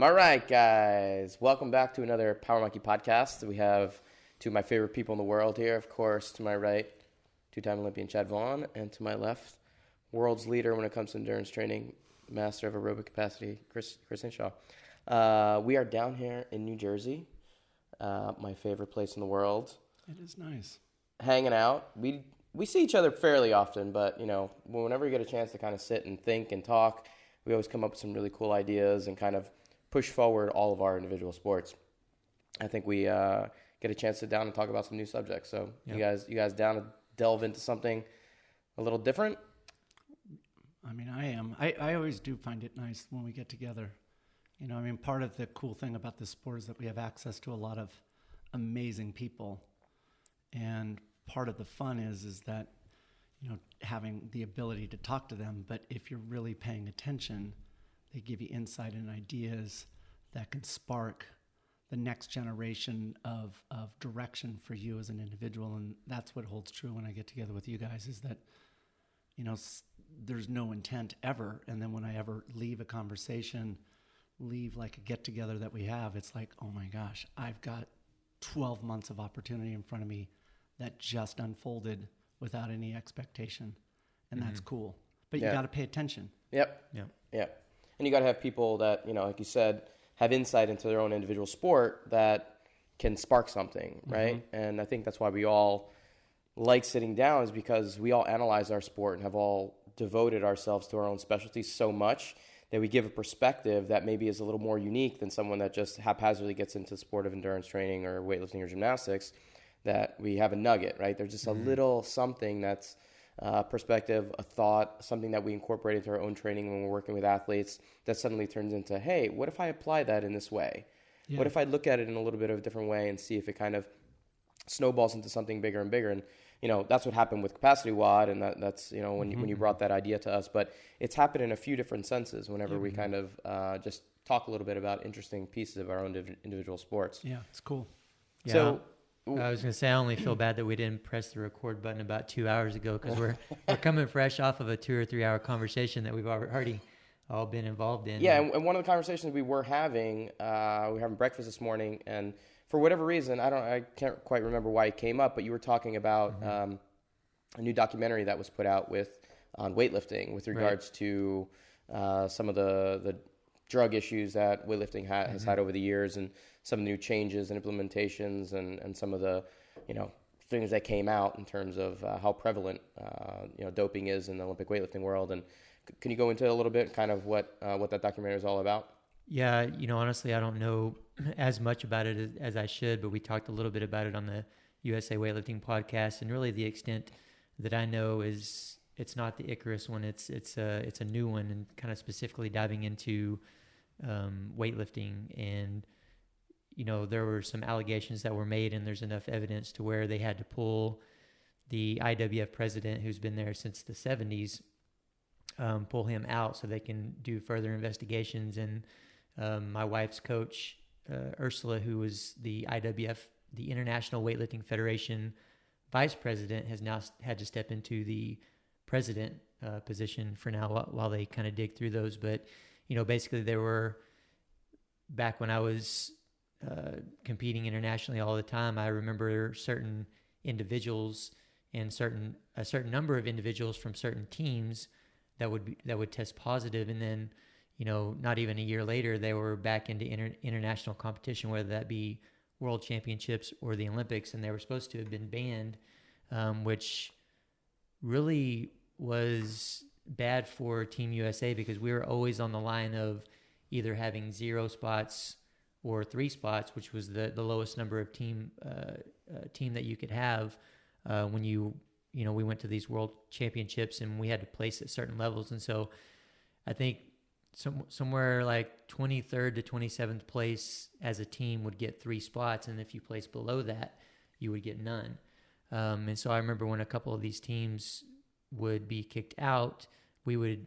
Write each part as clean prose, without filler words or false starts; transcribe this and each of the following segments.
All right, guys. Welcome back to another Power Monkey podcast. We have two of my favorite people in the world here. Of course, to my right, two-time Olympian Chad Vaughn, and to my left, world's leader when it comes to endurance training, master of aerobic capacity, Chris Hinshaw. We are down here in New Jersey, my favorite place in the world. It is nice. Hanging out. We see each other fairly often, but, you know, whenever we get a chance to kind of sit and think and talk, we always come up with some really cool ideas and kind of push forward all of our individual sports. I think we get a chance to sit down and talk about some new subjects. So yep. You guys down to delve into something a little different? I mean, I am. I always do find it nice when we get together. You know, I mean, part of the cool thing about this sport is that we have access to a lot of amazing people. And part of the fun is that, you know, having the ability to talk to them, but if you're really paying attention, they give you insight and ideas that can spark the next generation of direction for you as an individual. And that's what holds true when I get together with you guys, is that, you know, there's no intent ever. And then when I ever leave a conversation, leave like a get together that we have, it's like, oh my gosh, I've got 12 months of opportunity in front of me that just unfolded without any expectation. And that's cool. But you got to pay attention. Yep. And you got to have people that, you know, like you said, have insight into their own individual sport that can spark something, right? And I think that's why we all like sitting down, is because we all analyze our sport and have all devoted ourselves to our own specialties so much that we give a perspective that maybe is a little more unique than someone that just haphazardly gets into the sport of endurance training or weightlifting or gymnastics, that we have a nugget, right? There's just a little something that's perspective, a thought, something that we incorporate into our own training when we're working with athletes that suddenly turns into, hey, what if I apply that in this way? Yeah. What if I look at it in a little bit of a different way and see if it kind of snowballs into something bigger and bigger? And, you know, that's what happened with Capacity WOD, and that's, you know, when you brought that idea to us. But it's happened in a few different senses whenever we kind of just talk a little bit about interesting pieces of our own individual sports. Yeah, it's cool. Yeah. So I was going to say, I only feel bad that we didn't press the record button about 2 hours ago, because we're coming fresh off of a 2 or 3 hour conversation that we've already all been involved in. Yeah, and one of the conversations we were having breakfast this morning, and for whatever reason, I can't quite remember why it came up, but you were talking about a new documentary that was put out on weightlifting with regards to some of the drug issues that weightlifting has had over the years, and some of the new changes and implementations, and some of the, you know, things that came out in terms of how prevalent doping is in the Olympic weightlifting world. And can you go into a little bit kind of what that documentary is all about? Yeah, you know, honestly, I don't know as much about it as I should, but we talked a little bit about it on the USA Weightlifting podcast, and really the extent that I know is it's not the Icarus one. It's a new one, and kind of specifically diving into weightlifting. And, you know, there were some allegations that were made, and there's enough evidence to where they had to pull the IWF president, who's been there since the 70s, pull him out so they can do further investigations. And my wife's coach, Ursula, who was the IWF, the International Weightlifting Federation vice president, has now had to step into the president position for now while they kind of dig through those. But, you know, basically there were, back when I was competing internationally all the time, I remember certain individuals and a certain number of individuals from certain teams that would test positive, and then, you know, not even a year later, they were back into international competition, whether that be World Championships or the Olympics, and they were supposed to have been banned, which really was bad for Team USA, because we were always on the line of either having 0 spots or 3 spots, which was the lowest number of team that you could have when we went to these World Championships, and we had to place at certain levels. And so I think somewhere like 23rd to 27th place as a team would get 3 spots, and if you placed below that, you would get none. And so I remember when a couple of these teams would be kicked out, we would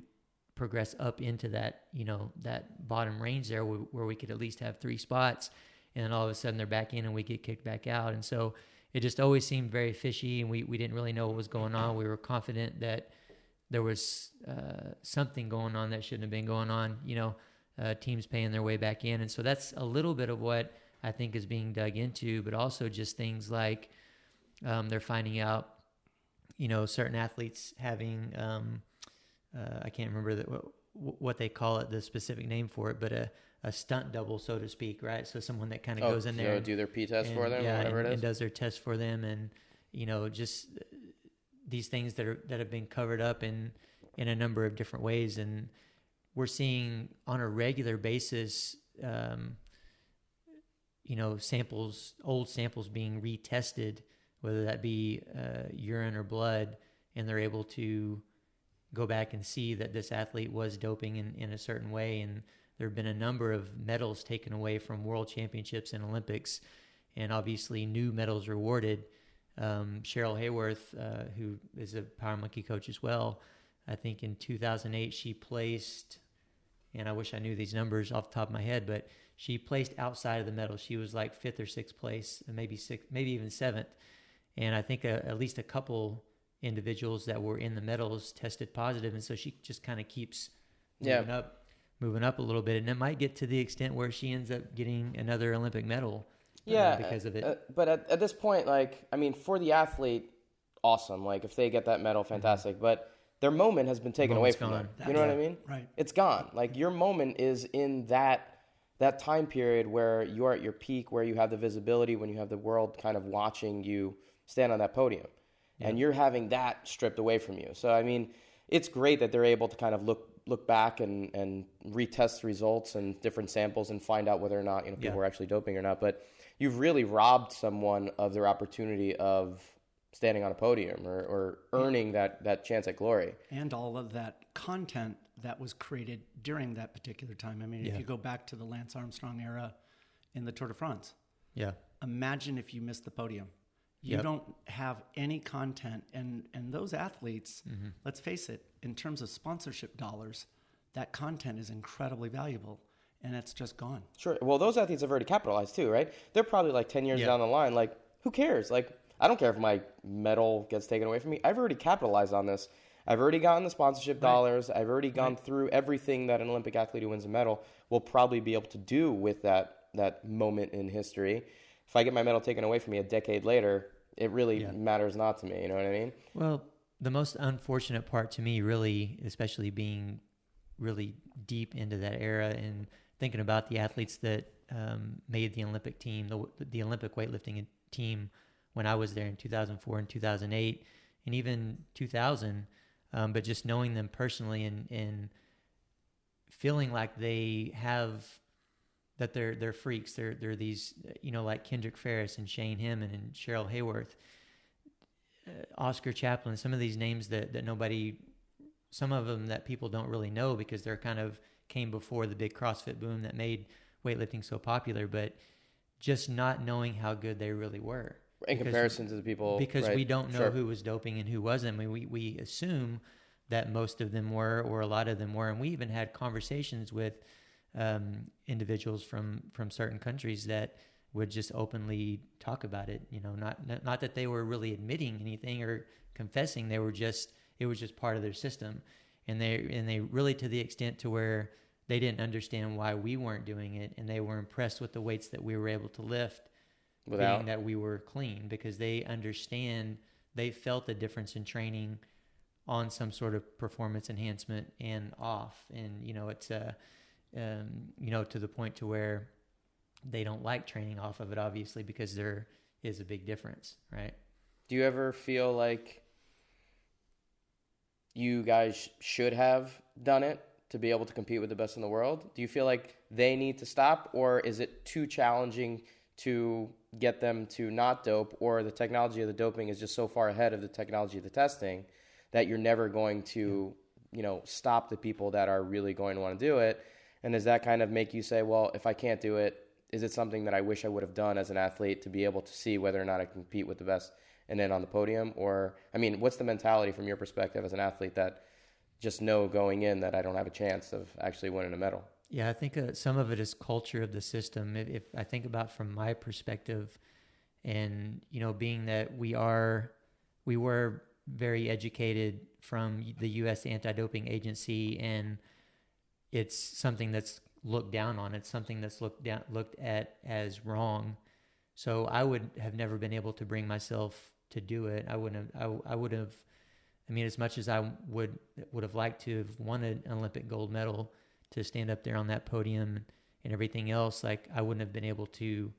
progress up into that, you know, that bottom range there where we could at least have 3 spots, and then all of a sudden they're back in and we get kicked back out. And so it just always seemed very fishy, and we didn't really know what was going on. We were confident that there was something going on that shouldn't have been going on, you know. teams paying their way back in. And so that's a little bit of what I think is being dug into, but also just things like they're finding out, certain athletes having, I can't remember what they call it, the specific name for it, but a stunt double, so to speak, right? So someone that kind of goes in there and do their P test for them, yeah, or whatever it is, and does their test for them, and just these things that have been covered up in a number of different ways, and we're seeing on a regular basis, old samples being retested, whether that be urine or blood, and they're able to go back and see that this athlete was doping in a certain way. And there have been a number of medals taken away from world championships and Olympics, and obviously new medals rewarded. Cheryl Hayworth, who is a power monkey coach as well, I think in 2008 she placed, and I wish I knew these numbers off the top of my head, but she placed outside of the medal. She was like 5th or 6th place, maybe 6th, maybe even 7th. And I think at least a couple individuals that were in the medals tested positive, and so she just kind of keeps moving up a little bit, and it might get to the extent where she ends up getting another Olympic medal because of it. But at this point, for the athlete, awesome. Like, if they get that medal, fantastic. Mm-hmm. But their moment has been taken away from them. You know what I mean? Right. It's gone. Like, your moment is in that time period where you're at your peak, where you have the visibility, when you have the world kind of watching you stand on that podium. Yeah. And you're having that stripped away from you. So, it's great that they're able to kind of look back and retest results and different samples and find out whether or not people were actually doping or not. But you've really robbed someone of their opportunity of standing on a podium or earning that chance at glory. And all of that content that was created during that particular time. If you go back to the Lance Armstrong era in the Tour de France, imagine if you missed the podium. You don't have any content. And those athletes, let's face it, in terms of sponsorship dollars, that content is incredibly valuable, and it's just gone. Sure. Well, those athletes have already capitalized too, right? They're probably like 10 years down the line. Like, who cares? Like, I don't care if my medal gets taken away from me. I've already capitalized on this. I've already gotten the sponsorship dollars. I've already gone through everything that an Olympic athlete who wins a medal will probably be able to do with that moment in history. If I get my medal taken away from me a decade later, it really matters not to me. You know what I mean? Well, the most unfortunate part to me, really, especially being really deep into that era and thinking about the athletes that made the Olympic team, the Olympic weightlifting team when I was there in 2004 and 2008 and even 2000, but just knowing them personally and feeling like they have, that they're freaks. They're these, like Kendrick Ferris and Shane Himman and Cheryl Hayworth, Oscar Chaplin, some of these names that nobody, some of them that people don't really know because they're kind of came before the big CrossFit boom that made weightlifting so popular, but just not knowing how good they really were. In comparison to the people. Because we don't know who was doping and who wasn't. We assume that most of them were, or a lot of them were. And we even had conversations with individuals from certain countries that would just openly talk about it. Not that they were really admitting anything or confessing. It was just part of their system. And they really, to the extent to where they didn't understand why we weren't doing it, and they were impressed with the weights that we were able to lift, being that we were clean, because they felt the difference in training on some sort of performance enhancement and off. And, it's to the point to where they don't like training off of it, obviously, because there is a big difference, right? Do you ever feel like you guys should have done it to be able to compete with the best in the world? Do you feel like they need to stop, or is it too challenging to get them to not dope, or the technology of the doping is just so far ahead of the technology of the testing that you're never going to, stop the people that are really going to want to do it? And does that kind of make you say, well, if I can't do it, is it something that I wish I would have done as an athlete to be able to see whether or not I can compete with the best and then on the podium? Or, what's the mentality from your perspective as an athlete that just know going in that I don't have a chance of actually winning a medal? Yeah, I think some of it is culture of the system. If I think about from my perspective, and being that we were very educated from the U.S. Anti-Doping Agency, and it's something that's looked down on. It's something that's looked at as wrong. So I would have never been able to bring myself to do it. I would have, I mean, as much as I would have liked to have won an Olympic gold medal, to stand up there on that podium and everything else, like I wouldn't have been able to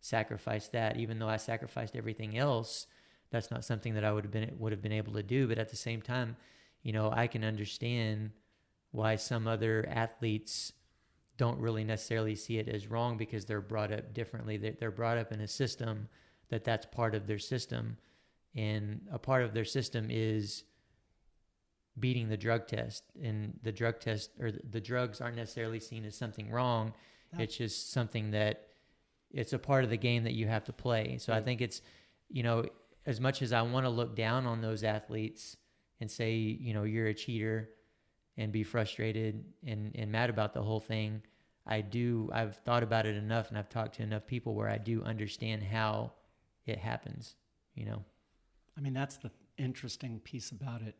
sacrifice that. Even though I sacrificed everything else, that's not something that I would have been able to do. But at the same time, you know, I can understand why some other athletes don't really necessarily see it as wrong, because they're brought up differently. They're brought up in a system that's part of their system, and a part of their system is beating the drug test. And the drug test, or the drugs, aren't necessarily seen as something wrong. No. It's just something that it's a part of the game that you have to play. So I think it's, you know, as much as I want to look down on those athletes and say, you know, you're a cheater, and be frustrated and mad about the whole thing, I've thought about it enough, and I've talked to enough people where I do understand how it happens, you know. I mean, that's the interesting piece about it,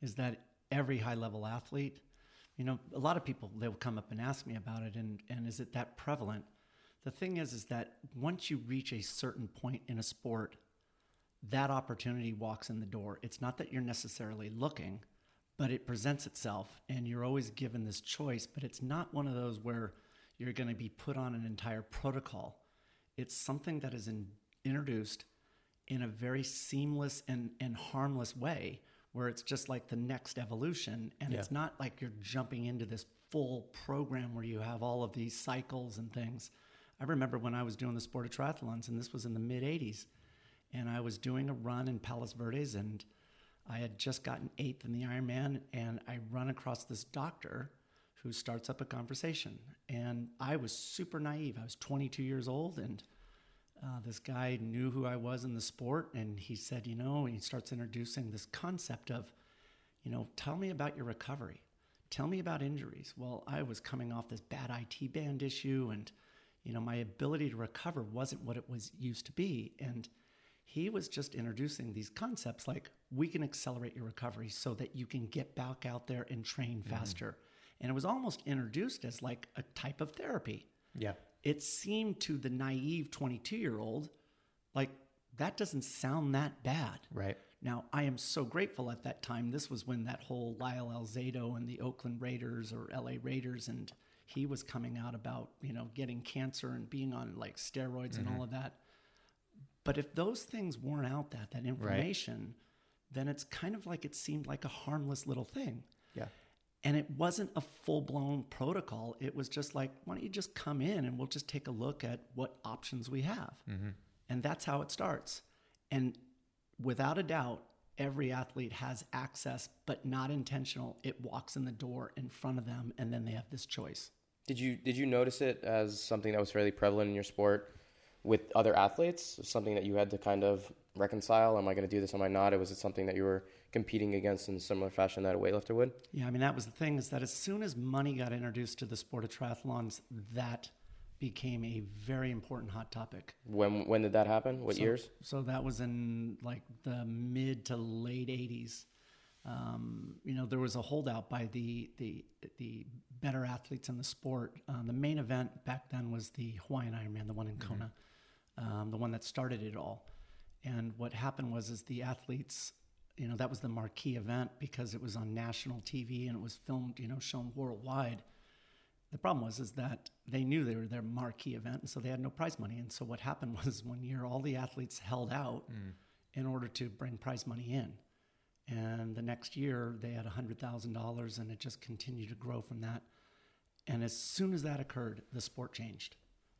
is that every high-level athlete, you know, a lot of people, they'll come up and ask me about it, and is it that prevalent? The thing is that once you reach a certain point in a sport, that opportunity walks in the door. It's not that you're necessarily looking, but it presents itself, and you're always given this choice. But it's not one of those where you're going to be put on an entire protocol. It's something that is introduced in a very seamless and harmless way, where it's just like the next evolution. And It's not like you're jumping into this full program where you have all of these cycles and things. I remember when I was doing the sport of triathlons, and this was in the mid-'80s, and I was doing a run in Palos Verdes, and I had just gotten 8th in the Ironman, and I run across this doctor who starts up a conversation. And I was super naive. I was 22 years old, and this guy knew who I was in the sport, and he said, you know, and he starts introducing this concept of, you know, tell me about your recovery. Tell me about injuries. Well, I was coming off this bad IT band issue, and, you know, my ability to recover wasn't what it was used to be. And he was just introducing these concepts like, we can accelerate your recovery so that you can get back out there and train faster. And it was almost introduced as like a type of therapy. Yeah. It seemed to the naive 22-year-old like, that doesn't sound that bad. Right. Now, I am so grateful at that time. This was when that whole Lyle Alzado and the Oakland Raiders, or LA Raiders, and he was coming out about, you know, getting cancer and being on like steroids and all of that. But if those things weren't out that information, then it's kind of like it seemed like a harmless little thing. Yeah. And it wasn't a full-blown protocol. It was just like, why don't you just come in and we'll just take a look at what options we have. And that's how it starts. And without a doubt, every athlete has access, but not intentional. It walks in the door in front of them, and then they have this choice. Did you notice it as something that was fairly prevalent in your sport with other athletes? Something that you had to kind of reconcile? Am I going to do this? Am I not? Or was it something that you were competing against in a similar fashion that a weightlifter would? Yeah, I mean, that was the thing, is that as soon as money got introduced to the sport of triathlons, that became a very important hot topic. When did that happen? What years? So that was in like the mid to late 80s. You know, there was a holdout by the better athletes in the sport. The main event back then was the Hawaiian Ironman, the one in Kona, the one that started it all. And what happened was the athletes, you know, that was the marquee event because it was on national TV and it was filmed, you know, shown worldwide. The problem was that they knew they were their marquee event, and so they had no prize money. And so what happened was, one year all the athletes held out in order to bring prize money in. And the next year they had $100,000, and it just continued to grow from that. And as soon as that occurred, the sport changed.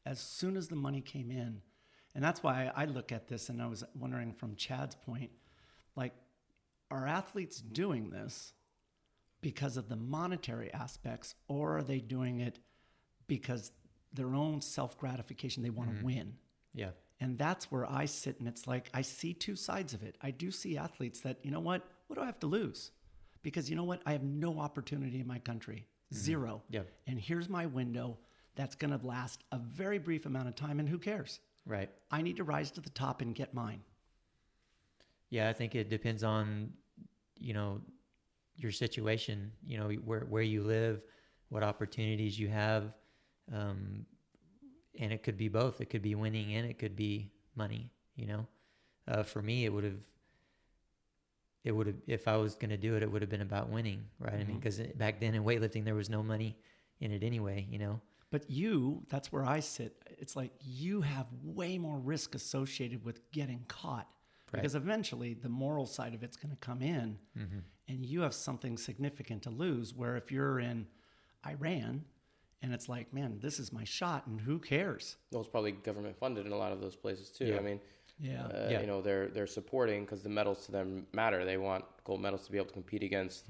As soon as the money came in, and that's why I look at this, and I was wondering from Chad's point, like, are athletes doing this because of the monetary aspects, or are they doing it because their own self-gratification, they want to win? Yeah. And that's where I sit, and it's like, I see two sides of it. I do see athletes that, you know what do I have to lose? Because you know what? I have no opportunity in my country. Zero. Yeah. And here's my window that's going to last a very brief amount of time, and who cares? Right. I need to rise to the top and get mine. Yeah, I think it depends on, you know, your situation, you know, where you live, what opportunities you have. And it could be both. It could be winning and it could be money, For me, it would have, if I was going to do it, it would have been about winning, right? I mean, because back then in weightlifting, there was no money in it anyway, But that's where I sit. It's like you have way more risk associated with getting caught. Right. Because eventually the moral side of it's going to come in and you have something significant to lose. Where if you're in Iran and it's like, man, this is my shot and who cares? Well, it's probably government funded in a lot of those places too. Yeah. I mean, they're supporting because the medals to them matter. They want gold medals to be able to compete against,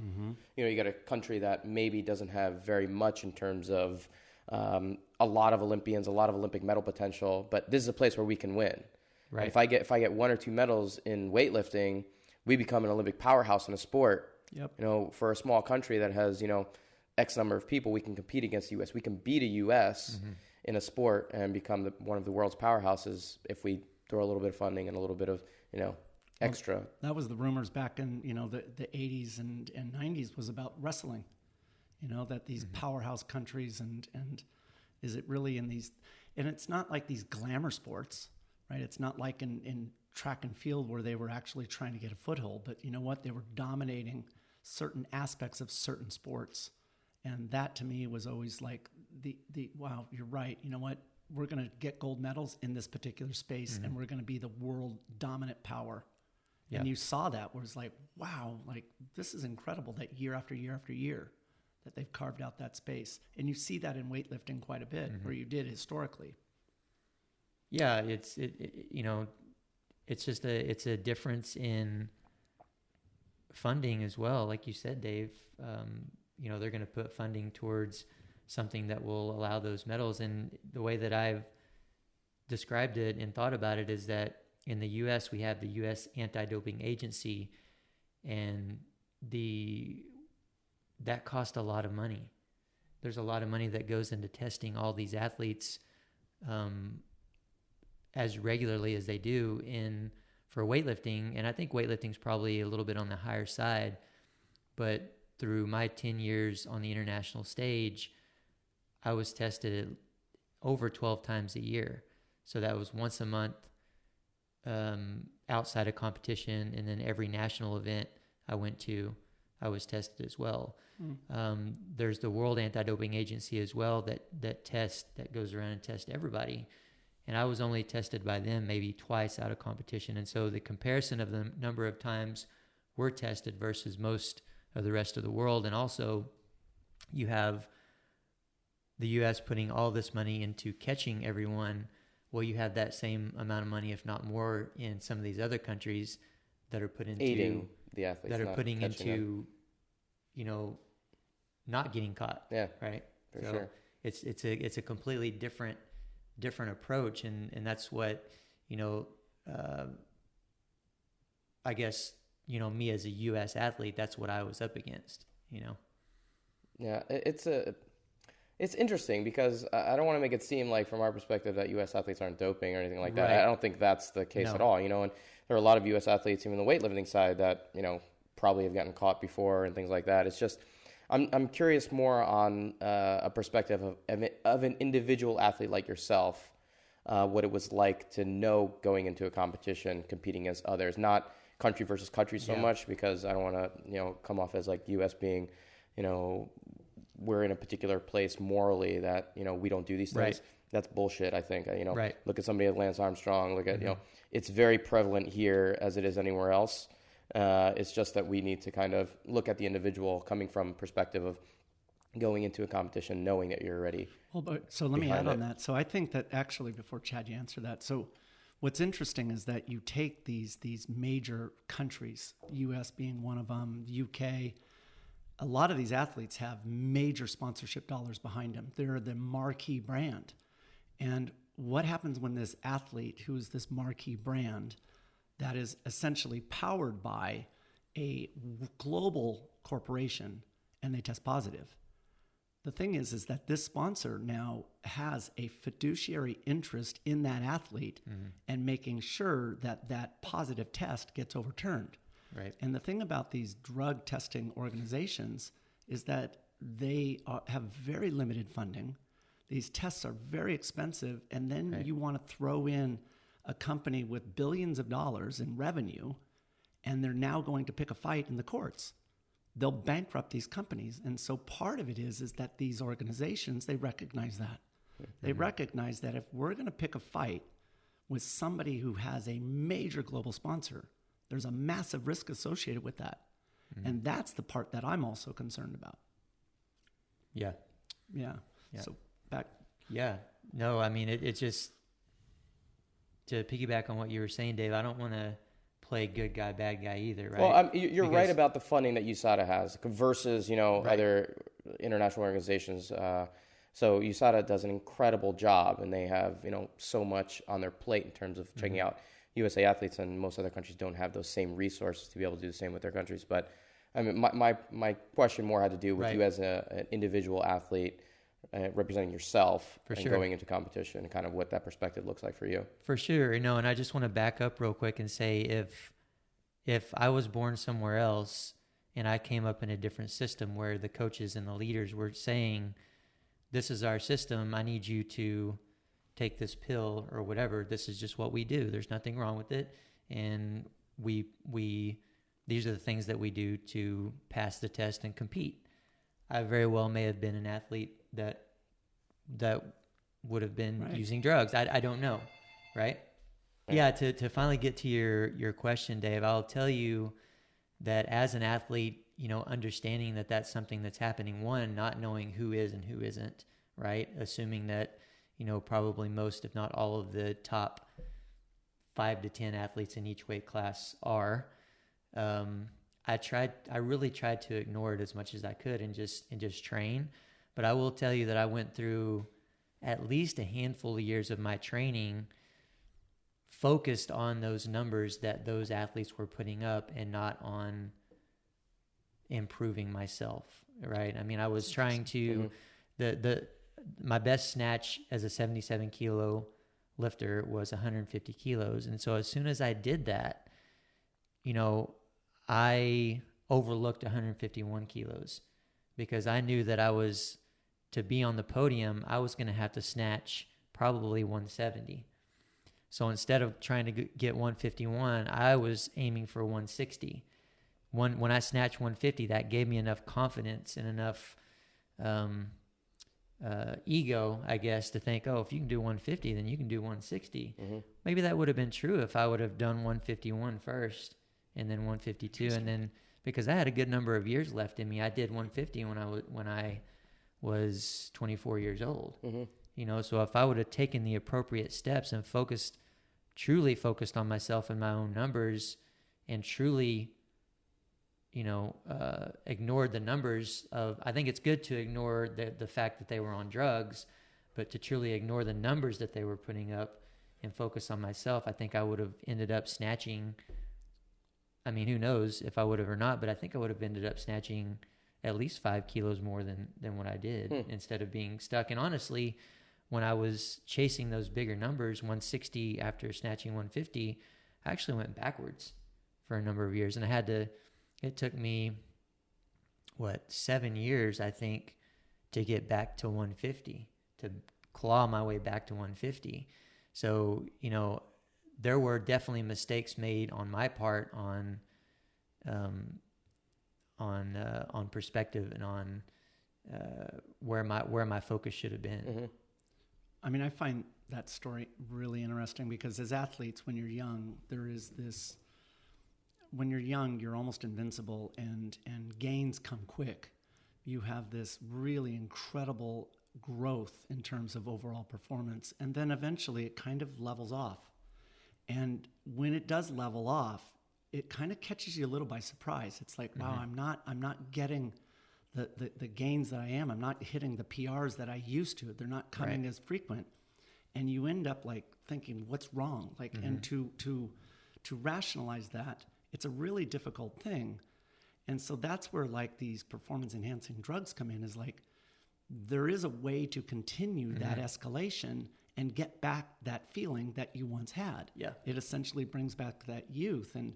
you got a country that maybe doesn't have very much in terms of a lot of Olympians, a lot of Olympic medal potential, but this is a place where we can win. Right. And if I get 1 or 2 medals in weightlifting, we become an Olympic powerhouse in a sport. Yep. For a small country that has, X number of people, we can compete against the U.S. We can beat a U.S. in a sport and become one of the world's powerhouses if we throw a little bit of funding and a little bit of, extra. Well, that was the rumors back in, the 80s and 90s was about wrestling. That these powerhouse countries and is it really in these, and it's not like these glamour sports. Right, it's not like in track and field where they were actually trying to get a foothold, but you know what? They were dominating certain aspects of certain sports, and that to me was always like the wow, you're right. You know what? We're going to get gold medals in this particular space, and we're going to be the world dominant power. Yeah. And you saw that where it's like, wow, like this is incredible that year after year after year that they've carved out that space, and you see that in weightlifting quite a bit, where you did historically. Yeah, it's just a difference in funding as well. Like you said, Dave, they're going to put funding towards something that will allow those medals. And the way that I've described it and thought about it is that in the U.S. we have the U.S. Anti-Doping Agency, and that cost a lot of money. There's a lot of money that goes into testing all these athletes as regularly as they do for weightlifting. And I think weightlifting is probably a little bit on the higher side, but through my 10 years on the international stage, I was tested over 12 times a year. So that was once a month outside of competition, and then every national event I went to, I was tested as well. There's the World Anti-Doping Agency as well that goes around and tests everybody. And I was only tested by them maybe twice out of competition. And so the comparison of the number of times we're tested versus most of the rest of the world. And also you have the U.S. putting all this money into catching everyone. Well, you have that same amount of money, if not more, in some of these other countries that are put into aiding the athletes, that are putting into, not getting caught. Yeah. Right. For sure. It's a completely different approach, and that's what I guess me as a U.S. athlete, that's what I was up against. Yeah, it's interesting because I don't want to make it seem like from our perspective that U.S. athletes aren't doping or anything like that. Right. I don't think that's the case at all. And there are a lot of U.S. athletes, even the weightlifting side, that probably have gotten caught before and things like that. It's just I'm curious more on a perspective of an individual athlete like yourself, what it was like to know going into a competition, competing against others, not country versus country so much, because I don't want to come off as like U.S. being we're in a particular place morally that we don't do these things. Right. That's bullshit. I think Right. Look at somebody like Lance Armstrong. Look at it's very prevalent here as it is anywhere else. It's just that we need to kind of look at the individual coming from perspective of going into a competition, knowing that you're ready. Well, so let me add on that. So I think that actually, before Chad, you answer that. So what's interesting is that you take these major countries, U.S. being one of them, UK. A lot of these athletes have major sponsorship dollars behind them. They're the marquee brand. And what happens when this athlete, who is this marquee brand, that is essentially powered by a global corporation, and they test positive? The thing is that this sponsor now has a fiduciary interest in that athlete and making sure that that positive test gets overturned. Right. And the thing about these drug testing organizations is that they have very limited funding. These tests are very expensive, and then Right. you want to throw in a company with billions of dollars in revenue, and they're now going to pick a fight in the courts. They'll bankrupt these companies. And so part of it is that these organizations, they recognize that. They recognize that if we're going to pick a fight with somebody who has a major global sponsor, there's a massive risk associated with that. And that's the part that I'm also concerned about. Yeah. Yeah. Yeah. So back. Yeah. No, I mean, it's just to piggyback on what you were saying, Dave, I don't want to play good guy, bad guy either, right? Well, you're right about the funding that USADA has versus, Right. other international organizations. So USADA does an incredible job, and they have, so much on their plate in terms of checking out USA athletes, and most other countries don't have those same resources to be able to do the same with their countries. But I mean, my question more had to do with Right. you as an individual athlete representing yourself For and sure. going into competition, and kind of what that perspective looks like for you. For sure, and I just want to back up real quick and say if I was born somewhere else and I came up in a different system where the coaches and the leaders were saying, this is our system, I need you to take this pill or whatever, this is just what we do, there's nothing wrong with it, and we these are the things that we do to pass the test and compete. I very well may have been an athlete that would have been Right. using drugs. I don't know, right? Right. Yeah, to finally get to your question, Dave, I'll tell you that as an athlete, understanding that that's something that's happening, one, not knowing who is and who isn't, right? Assuming that, probably most, if not all of the top 5 to 10 athletes in each weight class are. I really tried to ignore it as much as I could and just train. But I will tell you that I went through at least a handful of years of my training focused on those numbers that those athletes were putting up and not on improving myself, right? I mean, I was trying to, my best snatch as a 77 kilo lifter was 150 kilos. And so as soon as I did that, I overlooked 151 kilos because I knew that to be on the podium, I was going to have to snatch probably 170. So instead of trying to get 151, I was aiming for 160. When I snatched 150, that gave me enough confidence and enough ego, I guess, to think, if you can do 150, then you can do 160. Maybe that would have been true if I would have done 151 first and then 152. And then because I had a good number of years left in me, I did 150 when I was 24 years old. So if I would have taken the appropriate steps and truly focused on myself and my own numbers and truly, ignored the numbers I think it's good to ignore the fact that they were on drugs, but to truly ignore the numbers that they were putting up and focus on myself, I think I would have ended up snatching, I mean, who knows if I would have or not, but I think I would have ended up snatching at least 5 kilos more than what I did instead of being stuck. And honestly, when I was chasing those bigger numbers, 160 after snatching 150, I actually went backwards for a number of years. And it took me, 7 years, I think, to get back to 150, to claw my way back to 150. So, there were definitely mistakes made on my part on perspective and on where my focus should have been. I mean, I find that story really interesting because as athletes, when you're young, there is this, when you're young, you're almost invincible and gains come quick. You have this really incredible growth in terms of overall performance. And then eventually it kind of levels off. And when it does level off, it kind of catches you a little by surprise. It's like, wow, I'm not getting the gains that I am. I'm not hitting the PRs that I used to. They're not coming as frequent. And you end up like thinking, what's wrong? Like, and to rationalize that, it's a really difficult thing. And so that's where like these performance enhancing drugs come in, is like, there is a way to continue that escalation and get back that feeling that you once had. Yeah. It essentially brings back that youth. And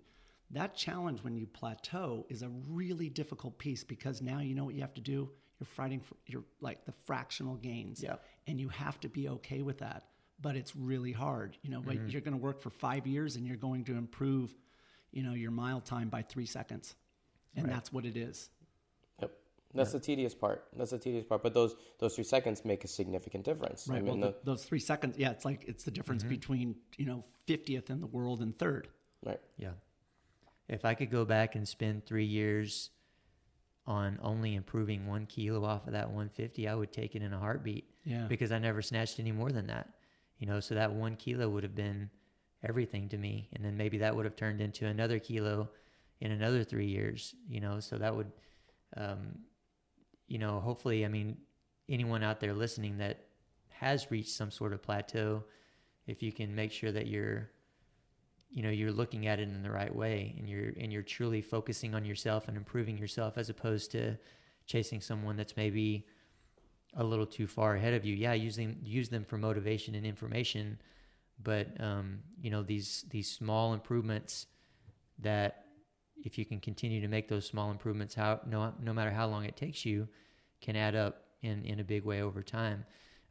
that challenge when you plateau is a really difficult piece because now you know what you have to do. You're fighting for the fractional gains. Yeah. and you have to be okay with that. But it's really hard, but you're going to work for 5 years and you're going to improve, your mile time by 3 seconds. And that's what it is. Yep. That's the tedious part. But those 3 seconds make a significant difference. Right. Those 3 seconds, it's the difference between, 50th in the world and third. Right. Yeah. If I could go back and spend 3 years on only improving 1 kilo off of that 150, I would take it in a heartbeat. Yeah. Because I never snatched any more than that. So that 1 kilo would have been everything to me. And then maybe that would have turned into another kilo in another 3 years, so that would, hopefully, anyone out there listening that has reached some sort of plateau, if you can make sure that you're looking at it in the right way and you're truly focusing on yourself and improving yourself as opposed to chasing someone that's maybe a little too far ahead of you. Yeah, use them for motivation and information, but these small improvements that if you can continue to make those small improvements, no matter how long it takes you, can add up in a big way over time.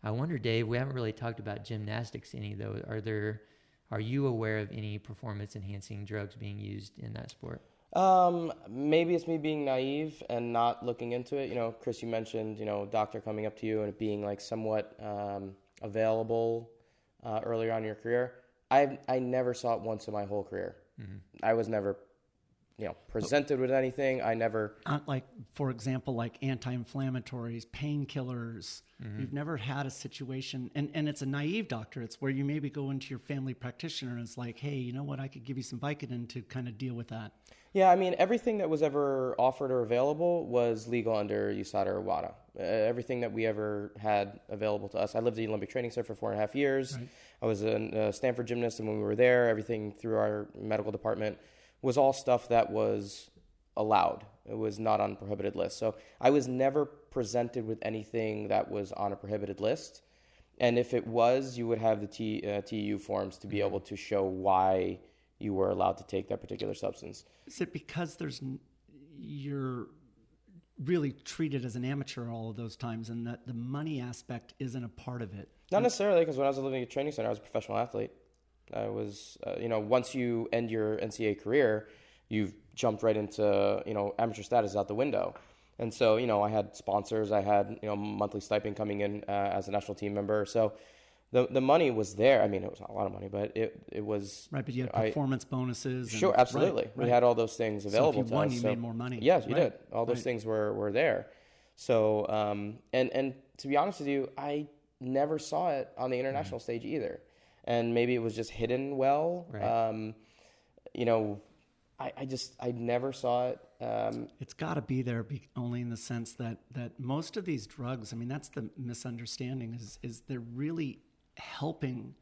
I wonder, Dave, we haven't really talked about gymnastics any though. Are you aware of any performance enhancing drugs being used in that sport? Maybe it's me being naive and not looking into it. Chris, you mentioned, a doctor coming up to you and it being like somewhat available earlier on in your career. I never saw it once in my whole career. Mm-hmm. I was never, presented with anything. I never... for example, anti-inflammatories, painkillers. Mm-hmm. You've never had a situation, and it's a naive doctor. It's where you maybe go into your family practitioner and it's like, hey, you know what, I could give you some Vicodin to kind of deal with that. Yeah, everything that was ever offered or available was legal under USADA or WADA. Everything that we ever had available to us. I lived at the Olympic Training Center for 4.5 years. Right. I was a Stanford gymnast, and when we were there, everything through our medical department was all stuff that was allowed. It was not on a prohibited list. So I was never presented with anything that was on a prohibited list. And if it was, you would have the TEU forms to be able to show why you were allowed to take that particular substance. Is it because you're really treated as an amateur all of those times and that the money aspect isn't a part of it? Not necessarily, because when I was living at a training center, I was a professional athlete. I was, once you end your NCAA career, you've jumped right into, amateur status out the window. And so, I had sponsors, I had, monthly stipend coming in as a national team member. So the money was there. It was not a lot of money, but it was... Right, but you had performance bonuses. Sure, absolutely. Right. We had all those things available to us. So if you won, you made more money. Yes, you did. All those things were there. So, and to be honest with you, I never saw it on the international stage either. And maybe it was just hidden well. Right. I never saw it. It's got to be there only in the sense that most of these drugs, that's the misunderstanding, is they're really helping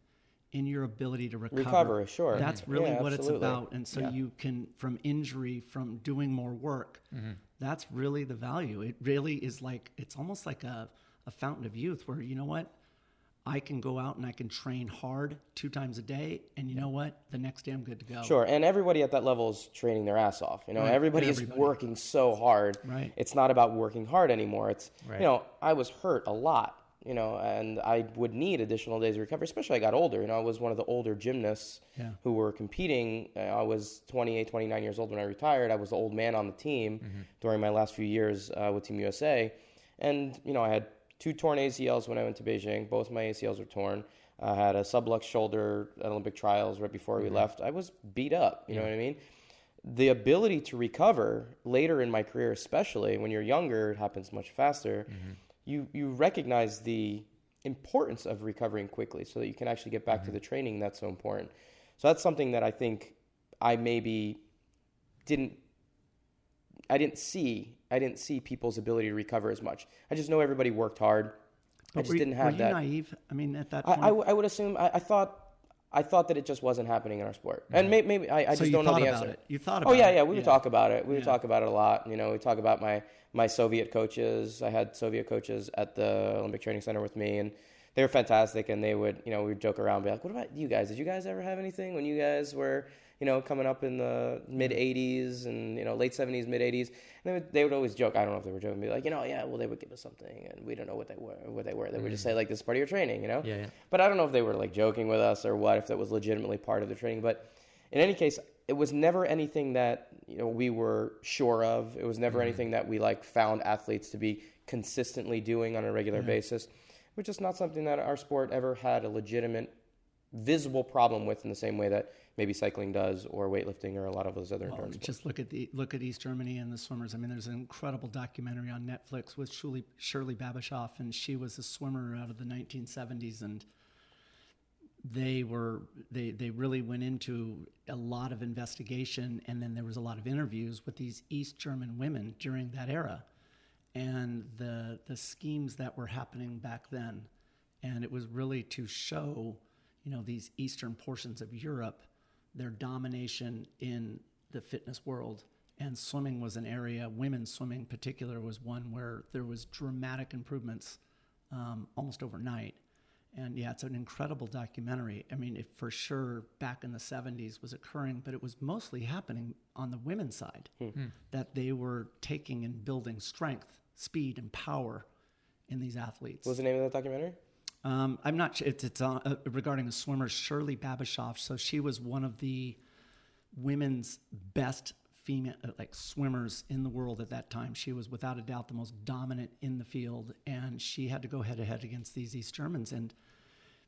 in your ability to recover. Sure. That's really what it's about. And so you can, from injury, from doing more work, that's really the value. It really is it's almost like a fountain of youth where, you know what? I can go out and I can train hard 2 times a day, and you know what? The next day I'm good to go. Sure, and everybody at that level is training their ass off. Everybody is working so hard. Right. It's not about working hard anymore. It's I was hurt a lot, and I would need additional days of recovery, especially as I got older. I was one of the older gymnasts who were competing. I was 28, 29 years old when I retired. I was the old man on the team during my last few years with Team USA, and I had 2 torn ACLs when I went to Beijing. Both my ACLs were torn. I had a sublux shoulder at Olympic trials right before we left. I was beat up, you know what I mean? The ability to recover later in my career, especially when you're younger, it happens much faster. You recognize the importance of recovering quickly so that you can actually get back to the training that's so important. So that's something that I think I maybe didn't see people's ability to recover as much. I just know everybody worked hard. I just didn't have that. Were you naive? At that point? I would assume, I thought that it just wasn't happening in our sport. And maybe I just don't know the answer. You thought about it. Oh, yeah, we would talk about it. We would talk about it a lot. We talk about my Soviet coaches. I had Soviet coaches at the Olympic Training Center with me, and they were fantastic, and they would, we would joke around, be like, "What about you guys? Did you guys ever have anything when you guys were, coming up in the mid '80s and late '70s, mid '80s?" And they would always joke. I don't know if they were joking, be like, yeah, well, they would give us something, and we don't know what they were. They would just say like, "This is part of your training," Yeah. But I don't know if they were like joking with us or what, if that was legitimately part of the training. But in any case, it was never anything that we were sure of. It was never anything that we like found athletes to be consistently doing on a regular basis. It was just not something that our sport ever had a legitimate, visible problem with in the same way that maybe cycling does, or weightlifting, or a lot of those other endurance sports. Just look at East Germany and the swimmers. I mean, there's an incredible documentary on Netflix with Shirley Babashoff, and she was a swimmer out of the 1970s, and they really went into a lot of investigation, and then there was a lot of interviews with these East German women during that era, and the schemes that were happening back then. And it was really to show, these eastern portions of Europe, their domination in the fitness world. And swimming was an area, women's swimming in particular was one where there was dramatic improvements almost overnight. And yeah, it's an incredible documentary. I mean, it for sure back in the 70s was occurring, but it was mostly happening on the women's side, that they were taking and building strength, speed, and power in these athletes. What was the name of that documentary? I'm not sure. It's regarding a swimmer, Shirley Babashoff. So she was one of the women's best female swimmers in the world at that time. She was without a doubt the most dominant in the field, and she had to go head to head against these East Germans. And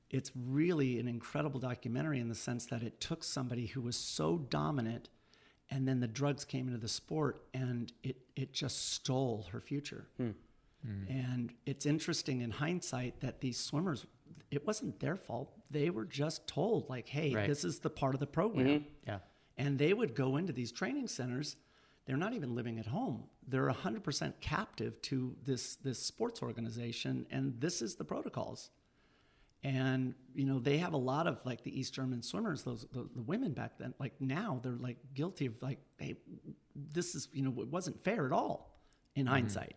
it's really an incredible documentary in the sense that it took somebody who was so dominant, and then the drugs came into the sport, and it just stole her future. And it's interesting in hindsight that these swimmers, it wasn't their fault. They were just told, like, hey, this is the part of the program. Yeah. And they would go into these training centers. They're not even living at home. They're 100% captive to this sports organization, and this is the protocols. And, they have a lot of, like, the East German swimmers, the women back then, like, now they're, like, guilty of, like, hey, this is, it wasn't fair at all in hindsight.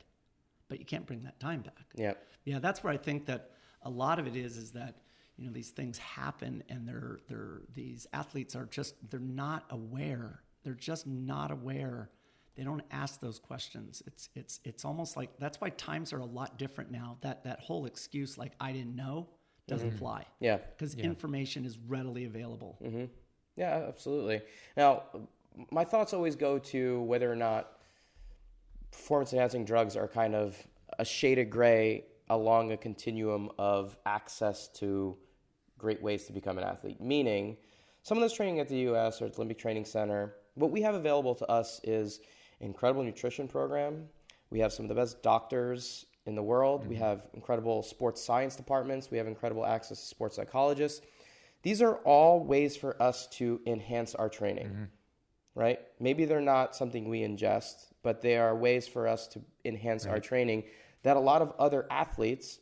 But you can't bring that time back. Yeah, that's where I think that a lot of it is that these things happen, and these athletes are just, they're not aware. They're just not aware. They don't ask those questions. It's almost like, that's why times are a lot different now. That whole excuse like I didn't know doesn't fly. Yeah, because information is readily available. Yeah, absolutely. Now, my thoughts always go to whether or not performance-enhancing drugs are kind of a shade of gray along a continuum of access to great ways to become an athlete. Meaning, someone that's training at the U.S. or at the Olympic Training Center, what we have available to us is an incredible nutrition program. We have some of the best doctors in the world. We have incredible sports science departments. We have incredible access to sports psychologists. These are all ways for us to enhance our training, right? Maybe they're not something we ingest, but they are ways for us to enhance our training that a lot of other athletes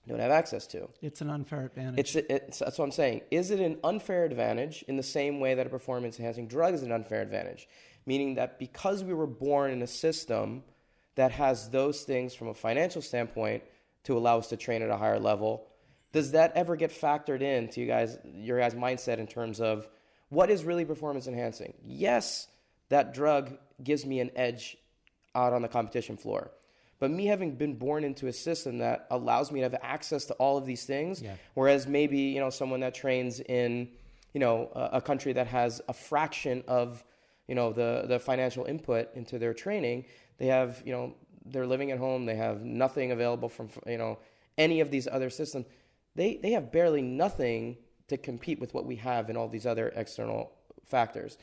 don't have access to. It's an unfair advantage. That's what I'm saying. Is it an unfair advantage in the same way that a performance-enhancing drug is an unfair advantage? Meaning that because we were born in a system that has those things from a financial standpoint to allow us to train at a higher level, does that ever get factored into your guys' mindset in terms of what is really performance-enhancing? Yes, that drug gives me an edge out on the competition floor. But me having been born into a system that allows me to have access to all of these things, whereas maybe, someone that trains in, a country that has a fraction of, the financial input into their training, they have, they're living at home, they have nothing available from, any of these other systems. They have barely nothing to compete with what we have in all these other external factors.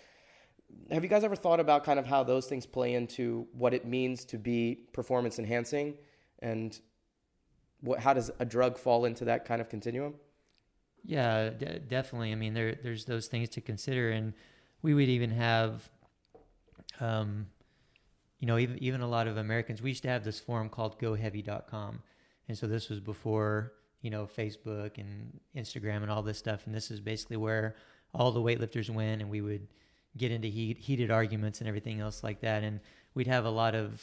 Have you guys ever thought about kind of how those things play into what it means to be performance enhancing, and how does a drug fall into that kind of continuum? Yeah, definitely. I mean, there's those things to consider, and we would even have, even a lot of Americans. We used to have this forum called GoHeavy.com, and so this was before Facebook and Instagram and all this stuff, and this is basically where all the weightlifters went, and we would get into heated arguments and everything else like that. And we'd have a lot of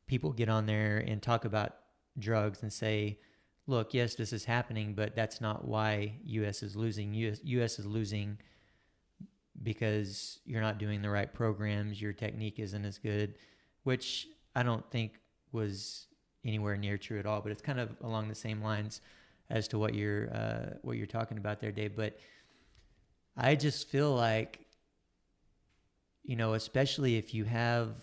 people get on there and talk about drugs and say, look, yes, this is happening, but that's not why U.S. is losing. U.S. is losing because you're not doing the right programs, your technique isn't as good, which I don't think was anywhere near true at all, but it's kind of along the same lines as to what you're talking about there, Dave. But I just feel like, especially if you have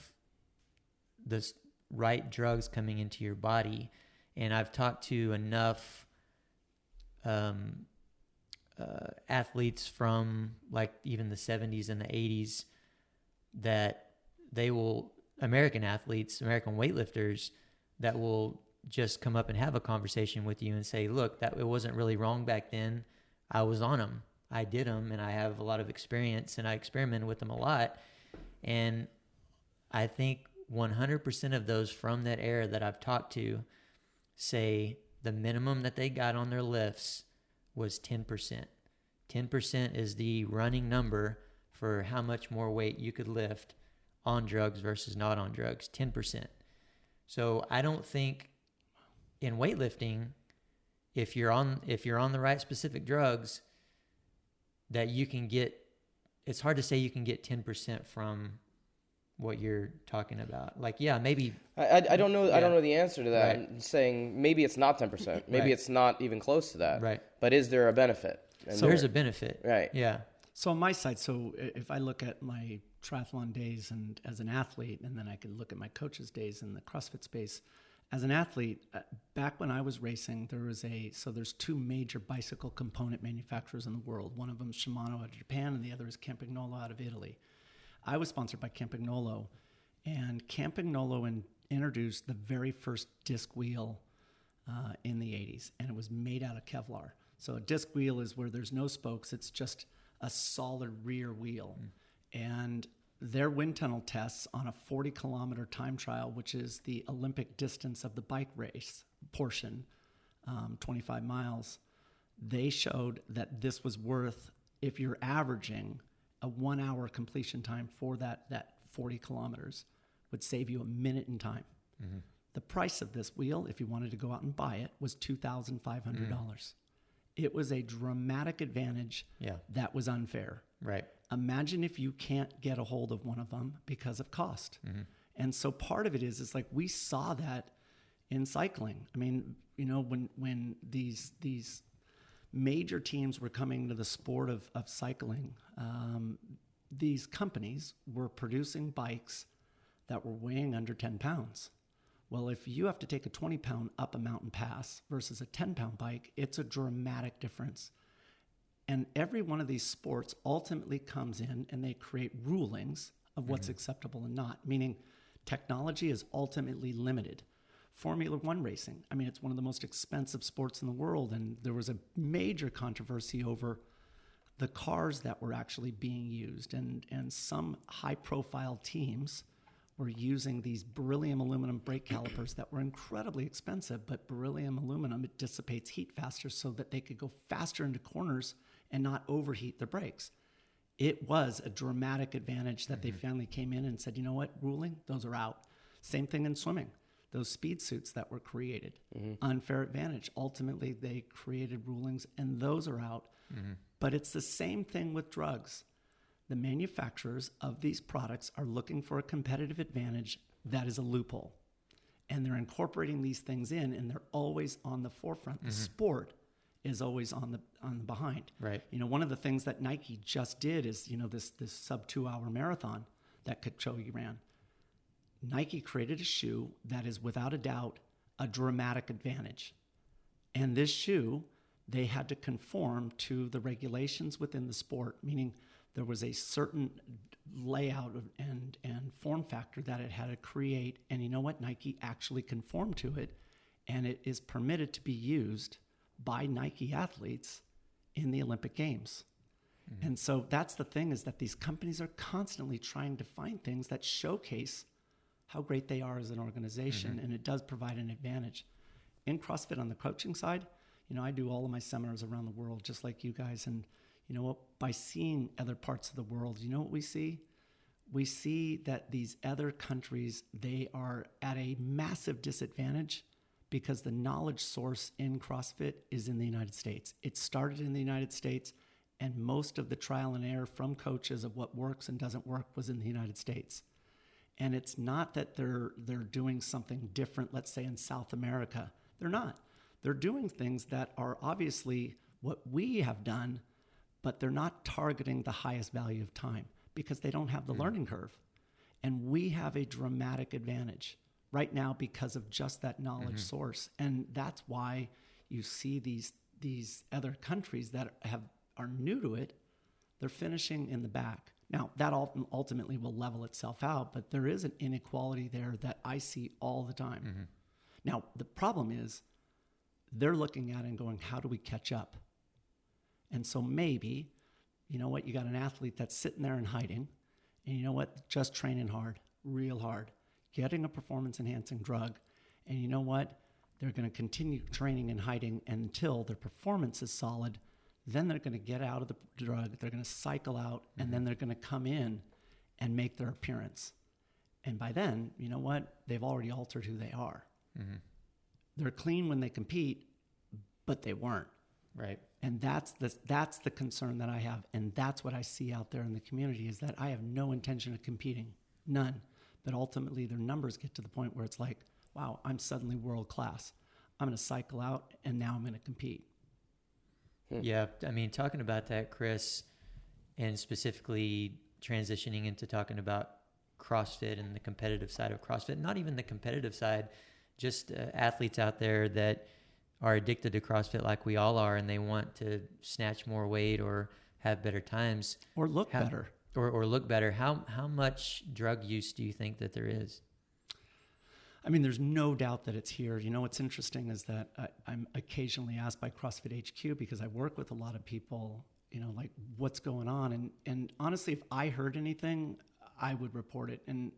the right drugs coming into your body, and I've talked to enough athletes from like even the 70s and the 80s that American athletes, American weightlifters, that will just come up and have a conversation with you and say, look, that it wasn't really wrong back then. I was on them. I did them, and I have a lot of experience, and I experimented with them a lot. And I think 100% of those from that era that I've talked to say the minimum that they got on their lifts was 10%. 10% is the running number for how much more weight you could lift on drugs versus not on drugs, 10%. So I don't think in weightlifting, if you're on the right specific drugs, that you can get, it's hard to say you can get 10% from what you're talking about. Like, yeah, maybe. I don't know. Yeah. I don't know the answer to that. Right. I'm saying maybe it's not 10%. Maybe Right. it's not even close to that. Right. But is there a benefit? And So there's a benefit. Right. Yeah. So on my side, so if I look at my triathlon days and as an athlete, and then I could look at my coach's days in the CrossFit space. As an athlete, back when I was racing, there's two major bicycle component manufacturers in the world. One of them is Shimano out of Japan, and the other is Campagnolo out of Italy. I was sponsored by Campagnolo, and Campagnolo introduced the very first disc wheel in the 80s, and it was made out of Kevlar. So a disc wheel is where there's no spokes. It's just a solid rear wheel. And their wind tunnel tests on a 40-kilometer time trial, which is the Olympic distance of the bike race portion, 25 miles, they showed that this was worth, if you're averaging a 1 hour completion time for that 40 kilometers, would save you a minute in time. Mm-hmm. The price of this wheel, if you wanted to go out and buy it, was $2,500. It was a dramatic advantage that was unfair. Right. Imagine if you can't get a hold of one of them because of cost. Mm-hmm. And so part of it is like we saw that in cycling. I mean, when these major teams were coming to the sport of cycling, these companies were producing bikes that were weighing under 10 pounds. Well, if you have to take a 20-pound up a mountain pass versus a 10-pound bike, it's a dramatic difference. And every one of these sports ultimately comes in and they create rulings of what's acceptable and not, meaning technology is ultimately limited. Formula One racing, I mean, it's one of the most expensive sports in the world, and there was a major controversy over the cars that were actually being used, and some high-profile teams were using these beryllium aluminum brake calipers that were incredibly expensive, but beryllium aluminum, it dissipates heat faster so that they could go faster into corners and not overheat their brakes. It was a dramatic advantage that they finally came in and said, you know what, ruling, those are out. Same thing in swimming. Those speed suits that were created, unfair advantage. Ultimately, they created rulings, and those are out. Mm-hmm. But it's the same thing with drugs. The manufacturers of these products are looking for a competitive advantage that is a loophole. And they're incorporating these things in, and they're always on the forefront. The sport is always on the behind. Right. One of the things that Nike just did is, this sub 2 hour marathon that Kipchoge ran. Nike created a shoe that is without a doubt a dramatic advantage. And this shoe, they had to conform to the regulations within the sport, meaning there was a certain layout and form factor that it had to create. And you know what? Nike actually conformed to it, and it is permitted to be used by Nike athletes in the Olympic Games. Mm-hmm. And so that's the thing, is that these companies are constantly trying to find things that showcase how great they are as an organization, and it does provide an advantage. In CrossFit, on the coaching side, I do all of my seminars around the world, just like you guys, and you know what? By seeing other parts of the world, you know what we see? We see that these other countries, they are at a massive disadvantage because the knowledge source in CrossFit is in the United States. It started in the United States, and most of the trial and error from coaches of what works and doesn't work was in the United States. And it's not that they're doing something different, let's say in South America. They're not. They're doing things that are obviously what we have done, but they're not targeting the highest value of time because they don't have the learning curve. And we have a dramatic advantage right now because of just that knowledge source. And that's why you see these other countries that are new to it, they're finishing in the back. Now, that ultimately will level itself out, but there is an inequality there that I see all the time. Now, the problem is they're looking at it and going, how do we catch up? And so maybe, you know what, you got an athlete that's sitting there and hiding, and you know what, just training hard, real hard, getting a performance-enhancing drug, and you know what, they're going to continue training and hiding until their performance is solid. Then they're going to get out of the drug, they're going to cycle out, and then they're going to come in and make their appearance. And by then, you know what, they've already altered who they are. They're clean when they compete, but they weren't. Right. And that's the concern that I have. And that's what I see out there in the community is that I have no intention of competing, none. But ultimately their numbers get to the point where it's like, wow, I'm suddenly world class. I'm going to cycle out and now I'm going to compete. Yeah. I mean, talking about that, Chris, and specifically transitioning into talking about CrossFit and the competitive side of CrossFit, not even the competitive side, just athletes out there that are addicted to CrossFit like we all are, and they want to snatch more weight or have better times. Or look better. Or look better. How much drug use do you think that there is? I mean, there's no doubt that it's here. You know, what's interesting is that I'm occasionally asked by CrossFit HQ, because I work with a lot of people, you know, like what's going on. And honestly, if I heard anything, I would report it. And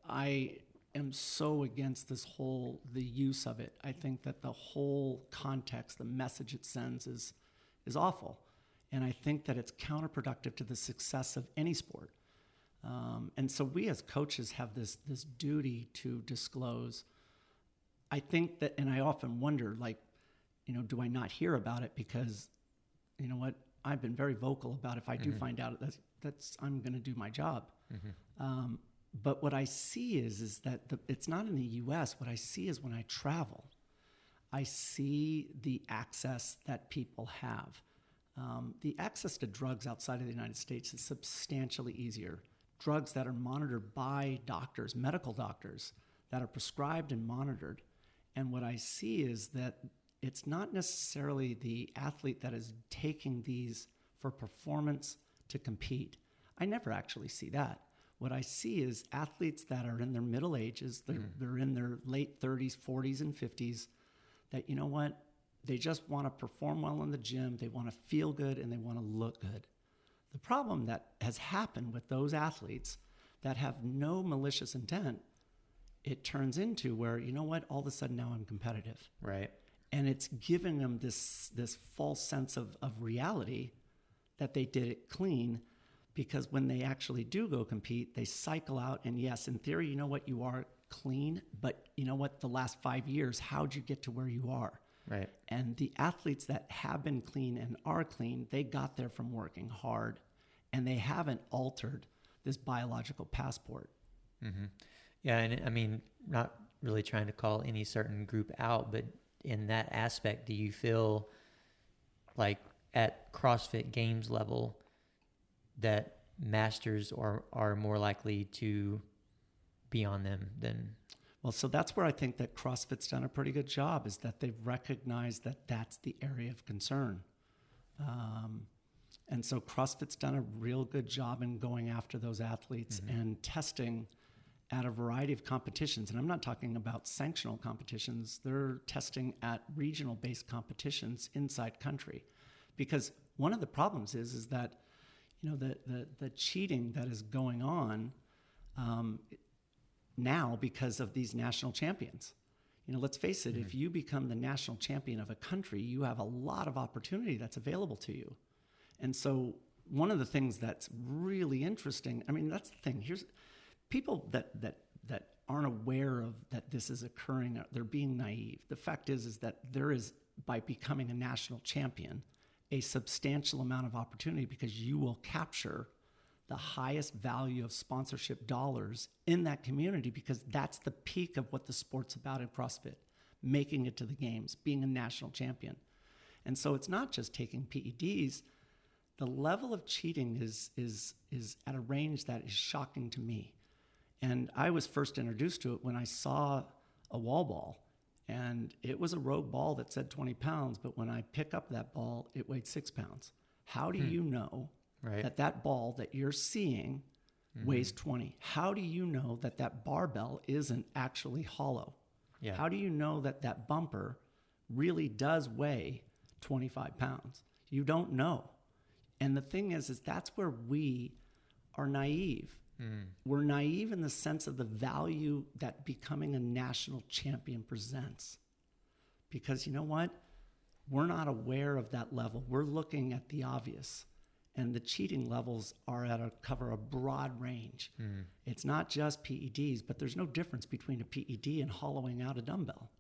I am so against the use of it. I think that the whole context, the message it sends is awful. And I think that it's counterproductive to the success of any sport. And so we as coaches have this duty to disclose. I think that, and I often wonder, like, you know, do I not hear about it? Because, you know what, I've been very vocal about if I do find out, that's I'm going to do my job. But what I see is that it's not in the U.S. What I see is when I travel, I see the access that people have. The access to drugs outside of the United States is substantially easier. Drugs that are monitored by doctors, medical doctors, that are prescribed and monitored. And what I see is that it's not necessarily the athlete that is taking these for performance to compete. I never actually see that. What I see is athletes that are in their middle ages, they're in their late 30s, 40s, and 50s, that, you know what, they just want to perform well in the gym, they want to feel good, and they want to look good. The problem that has happened with those athletes that have no malicious intent, it turns into where, you know what, all of a sudden now I'm competitive. Right. And it's giving them this false sense of reality that they did it clean, because when they actually do go compete, they cycle out. And yes, in theory, you know what, you are clean, but you know what, the last 5 years, how'd you get to where you are? Right. And the athletes that have been clean and are clean, they got there from working hard, and they haven't altered this biological passport. Yeah, and I mean, not really trying to call any certain group out, but in that aspect, do you feel like at CrossFit Games level that masters are more likely to be on them than... Well, so that's where I think that CrossFit's done a pretty good job, is that they've recognized that that's the area of concern. And so CrossFit's done a real good job in going after those athletes and testing at a variety of competitions. And I'm not talking about sanctional competitions. They're testing at regional-based competitions inside country. Because one of the problems is that, you know, the cheating that is going on now because of these national champions. You know, let's face it, if you become the national champion of a country, you have a lot of opportunity that's available to you. And so one of the things that's really interesting, I mean, that's the thing. Here's people that aren't aware of that this is occurring, they're being naive. The fact is that there is, by becoming a national champion, a substantial amount of opportunity because you will capture the highest value of sponsorship dollars in that community, because that's the peak of what the sport's about in CrossFit, making it to the games, being a national champion. And so it's not just taking PEDs. The level of cheating is at a range that is shocking to me. And I was first introduced to it when I saw a wall ball, and it was a rogue ball that said 20 pounds, but when I pick up that ball, it weighed 6 pounds. How do you know that ball that you're seeing weighs 20? How do you know that that barbell isn't actually hollow? Yeah. How do you know that that bumper really does weigh 25 pounds? You don't know. And the thing is that's where we are naive. We're naive in the sense of the value that becoming a national champion presents. Because you know what? We're not aware of that level. We're looking at the obvious. And the cheating levels are cover a broad range. It's not just PEDs, but there's no difference between a PED and hollowing out a dumbbell.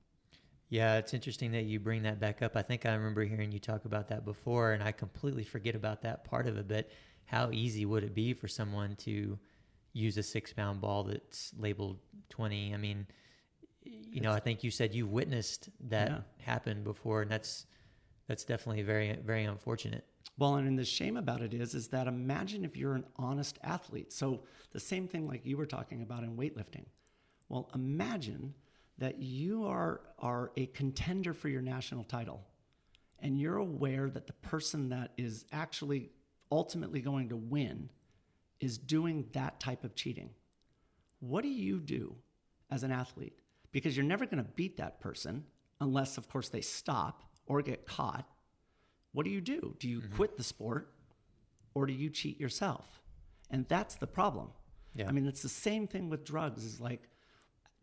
Yeah, it's interesting that you bring that back up. I think I remember hearing you talk about that before, and I completely forget about that part of it. But how easy would it be for someone to use a 6-pound ball that's labeled 20? I mean, I think you said you witnessed that happen before, and that's definitely very, very unfortunate. Well, and the shame about it is that imagine if you're an honest athlete. So the same thing like you were talking about in weightlifting. Well, imagine that you are a contender for your national title, and you're aware that the person that is actually ultimately going to win is doing that type of cheating. What do you do as an athlete? Because you're never going to beat that person unless, of course, they stop or get caught. What do? Do you quit the sport, or do you cheat yourself? And that's the problem. Yeah. I mean, it's the same thing with drugs. It's like,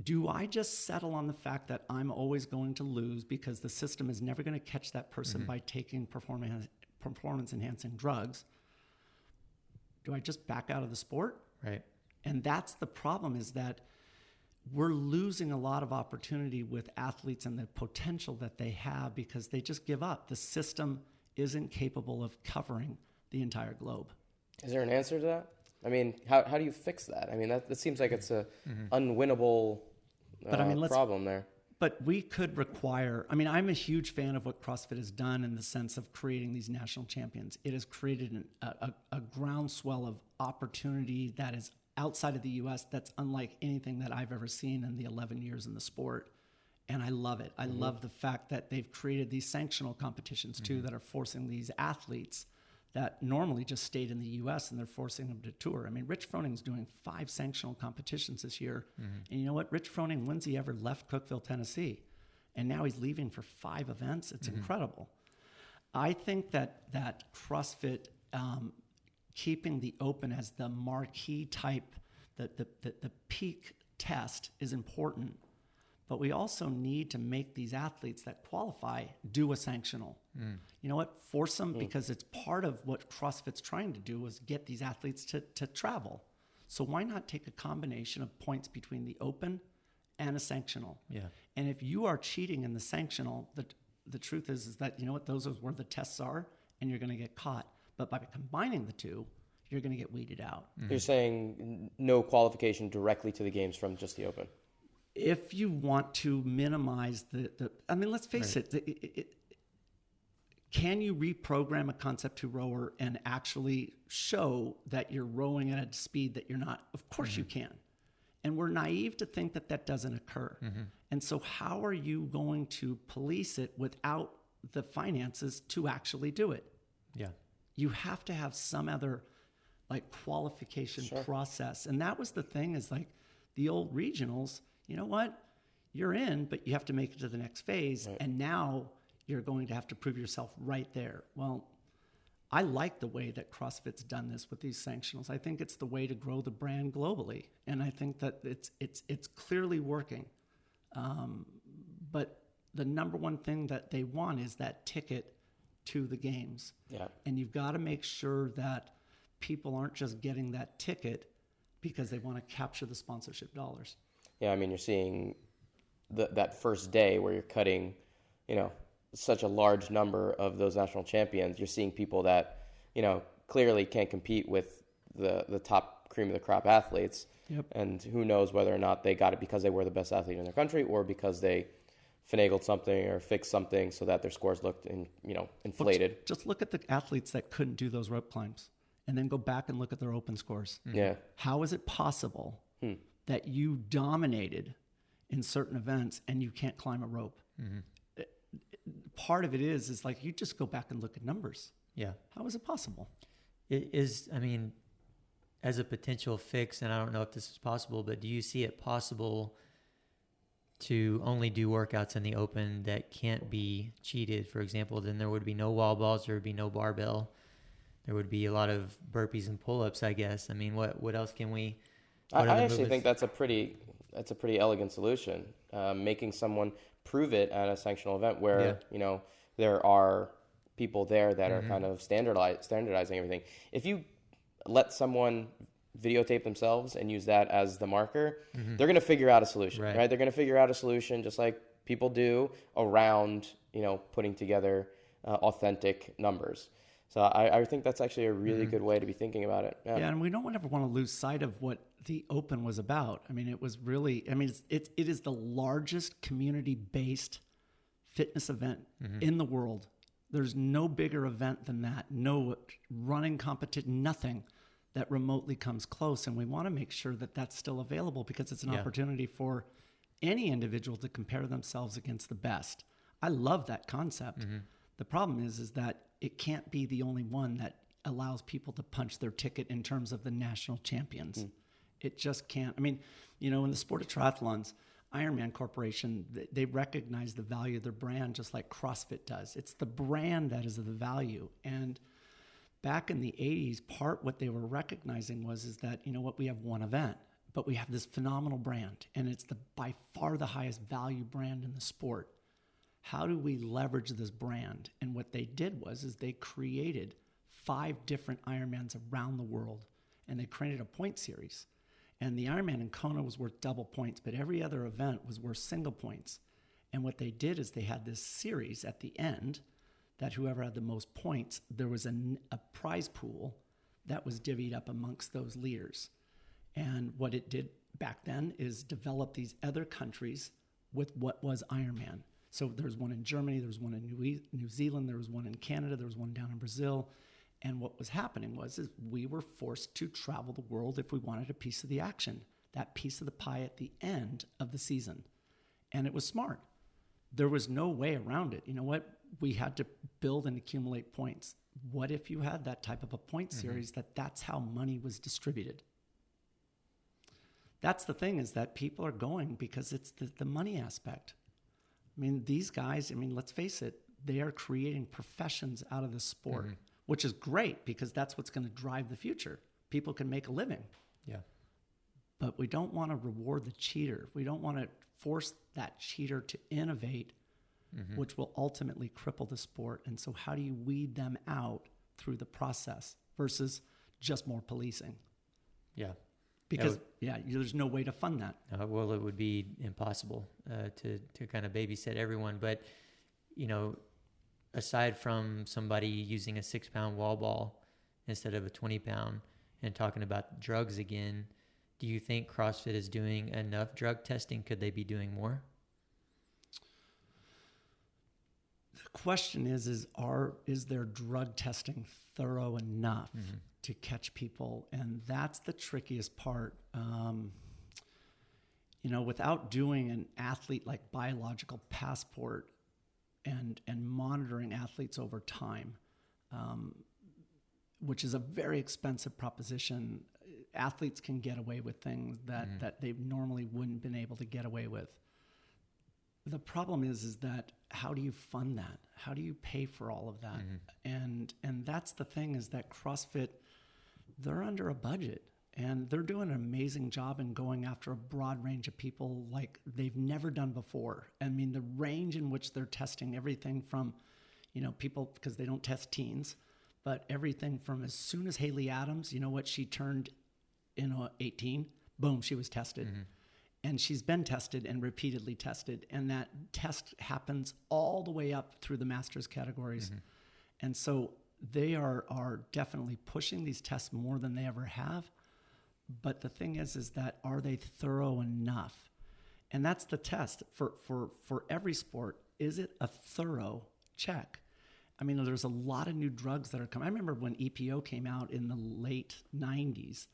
do I just settle on the fact that I'm always going to lose because the system is never going to catch that person by taking performance-enhancing drugs? Do I just back out of the sport? Right. And that's the problem, is that we're losing a lot of opportunity with athletes and the potential that they have because they just give up. The system isn't capable of covering the entire globe. Is there an answer to that? I mean, how do you fix that? I mean, that seems like it's a unwinnable problem there. But we could require, I'm a huge fan of what CrossFit has done in the sense of creating these national champions. It has created a groundswell of opportunity that is outside of the U.S. that's unlike anything that I've ever seen in the 11 years in the sport. And I love it. I love the fact that they've created these sanctional competitions too that are forcing these athletes that normally just stayed in the U.S. and they're forcing them to tour. I mean, Rich Froning's doing 5 sanctional competitions this year. And you know what? Rich Froning, when's he ever left Cookeville, Tennessee? And now he's leaving for 5 events. It's incredible. I think that CrossFit, keeping the open as the marquee type, the peak test is important. But we also need to make these athletes that qualify do a sanctional. You know what? Force them, because it's part of what CrossFit's trying to do, is get these athletes to travel. So why not take a combination of points between the open and a sanctional? Yeah. And if you are cheating in the sanctional, the truth is that, you know what? Those are where the tests are, and you're going to get caught. But by combining the two, you're going to get weeded out. You're saying no qualification directly to the games from just the open? If you want to minimize let's face it, can you reprogram a Concept 2 rower and actually show that you're rowing at a speed that you're not? Of course you can. And we're naive to think that doesn't occur. And so how are you going to police it without the finances to actually do it? Yeah. You have to have some other qualification process. And that was the thing, is the old regionals, you know what? You're in, but you have to make it to the next phase. Right. And now you're going to have to prove yourself right there. Well, I like the way that CrossFit's done this with these sanctionals. I think it's the way to grow the brand globally. And I think that it's clearly working. But the number one thing that they want is that ticket to the games. Yeah. And you've got to make sure that people aren't just getting that ticket because they want to capture the sponsorship dollars. I mean, you're seeing that first day where you're cutting, such a large number of those national champions. You're seeing people that, clearly can't compete with the top cream of the crop athletes. Yep. And who knows whether or not they got it because they were the best athlete in their country or because they finagled something or fixed something so that their scores looked inflated. Well, just look at the athletes that couldn't do those rope climbs and then go back and look at their open scores. Mm-hmm. Yeah. How is it possible that you dominated in certain events and you can't climb a rope? Mm-hmm. Part of it is like you just go back and look at numbers. Yeah. How is it possible? It is, I mean, as a potential fix, and I don't know if this is possible, but do you see it possible to only do workouts in the open that can't be cheated? For example, then there would be no wall balls, there would be no barbell. There would be a lot of burpees and pull-ups, I guess. I mean, what else can we... I actually think that's a pretty elegant solution. Making someone prove it at a sanctional event where, there are people there that are kind of standardizing everything. If you let someone videotape themselves and use that as the marker, they're going to figure out a solution, right? They're going to figure out a solution just like people do around, putting together authentic numbers. So I think that's actually a really good way to be thinking about it. Yeah, and we don't ever want to lose sight of what the Open was about. I mean, it was really, it is the largest community-based fitness event in the world. There's no bigger event than that. No running competition, nothing that remotely comes close. And we want to make sure that that's still available because it's an opportunity for any individual to compare themselves against the best. I love that concept. The problem is that it can't be the only one that allows people to punch their ticket in terms of the national champions. It just can't. I mean, in the sport of triathlons, Ironman Corporation, they recognize the value of their brand just like CrossFit does. It's the brand that is the value. And back in the 80s, what they were recognizing is that, we have one event, but we have this phenomenal brand, and it's by far the highest value brand in the sport. How do we leverage this brand? And what they did is they created 5 different Ironmans around the world, and they created a point series. And the Ironman in Kona was worth double points, but every other event was worth single points. And what they did is they had this series at the end that whoever had the most points, there was a prize pool that was divvied up amongst those leaders. And what it did back then is develop these other countries with what was Ironman. So there was one in Germany, there was one in New Zealand, there was one in Canada, there was one down in Brazil. And what was happening is we were forced to travel the world if we wanted a piece of the action, that piece of the pie at the end of the season. And it was smart. There was no way around it. You know what? We had to build and accumulate points. What if you had that type of a point series that's how money was distributed? That's the thing, is that people are going because it's the money aspect. I mean, these guys, let's face it, they are creating professions out of the sport, which is great because that's what's going to drive the future. People can make a living. Yeah. But we don't want to reward the cheater. We don't want to force that cheater to innovate, which will ultimately cripple the sport. And so how do you weed them out through the process versus just more policing? Yeah. Because, there's no way to fund that. Well, it would be impossible to kind of babysit everyone. But, aside from somebody using a 6-pound wall ball instead of a 20-pound and talking about drugs again, do you think CrossFit is doing enough drug testing? Could they be doing more? The question is their drug testing thorough enough to catch people? And that's the trickiest part. Without doing an athlete like biological passport and monitoring athletes over time, which is a very expensive proposition. Athletes can get away with things that they normally wouldn't been able to get away with. The problem is that how do you fund that? How do you pay for all of that? And that's the thing, is that CrossFit, they're under a budget. And they're doing an amazing job in going after a broad range of people like they've never done before. I mean, the range in which they're testing everything from, people, because they don't test teens, but everything from as soon as Haley Adams, she turned 18, boom, she was tested. And she's been tested and repeatedly tested. And that test happens all the way up through the masters categories. And so they are definitely pushing these tests more than they ever have. But the thing is that are they thorough enough? And that's the test for every sport. Is it a thorough check? I mean, there's a lot of new drugs that are coming. I remember when EPO came out in the late 90s,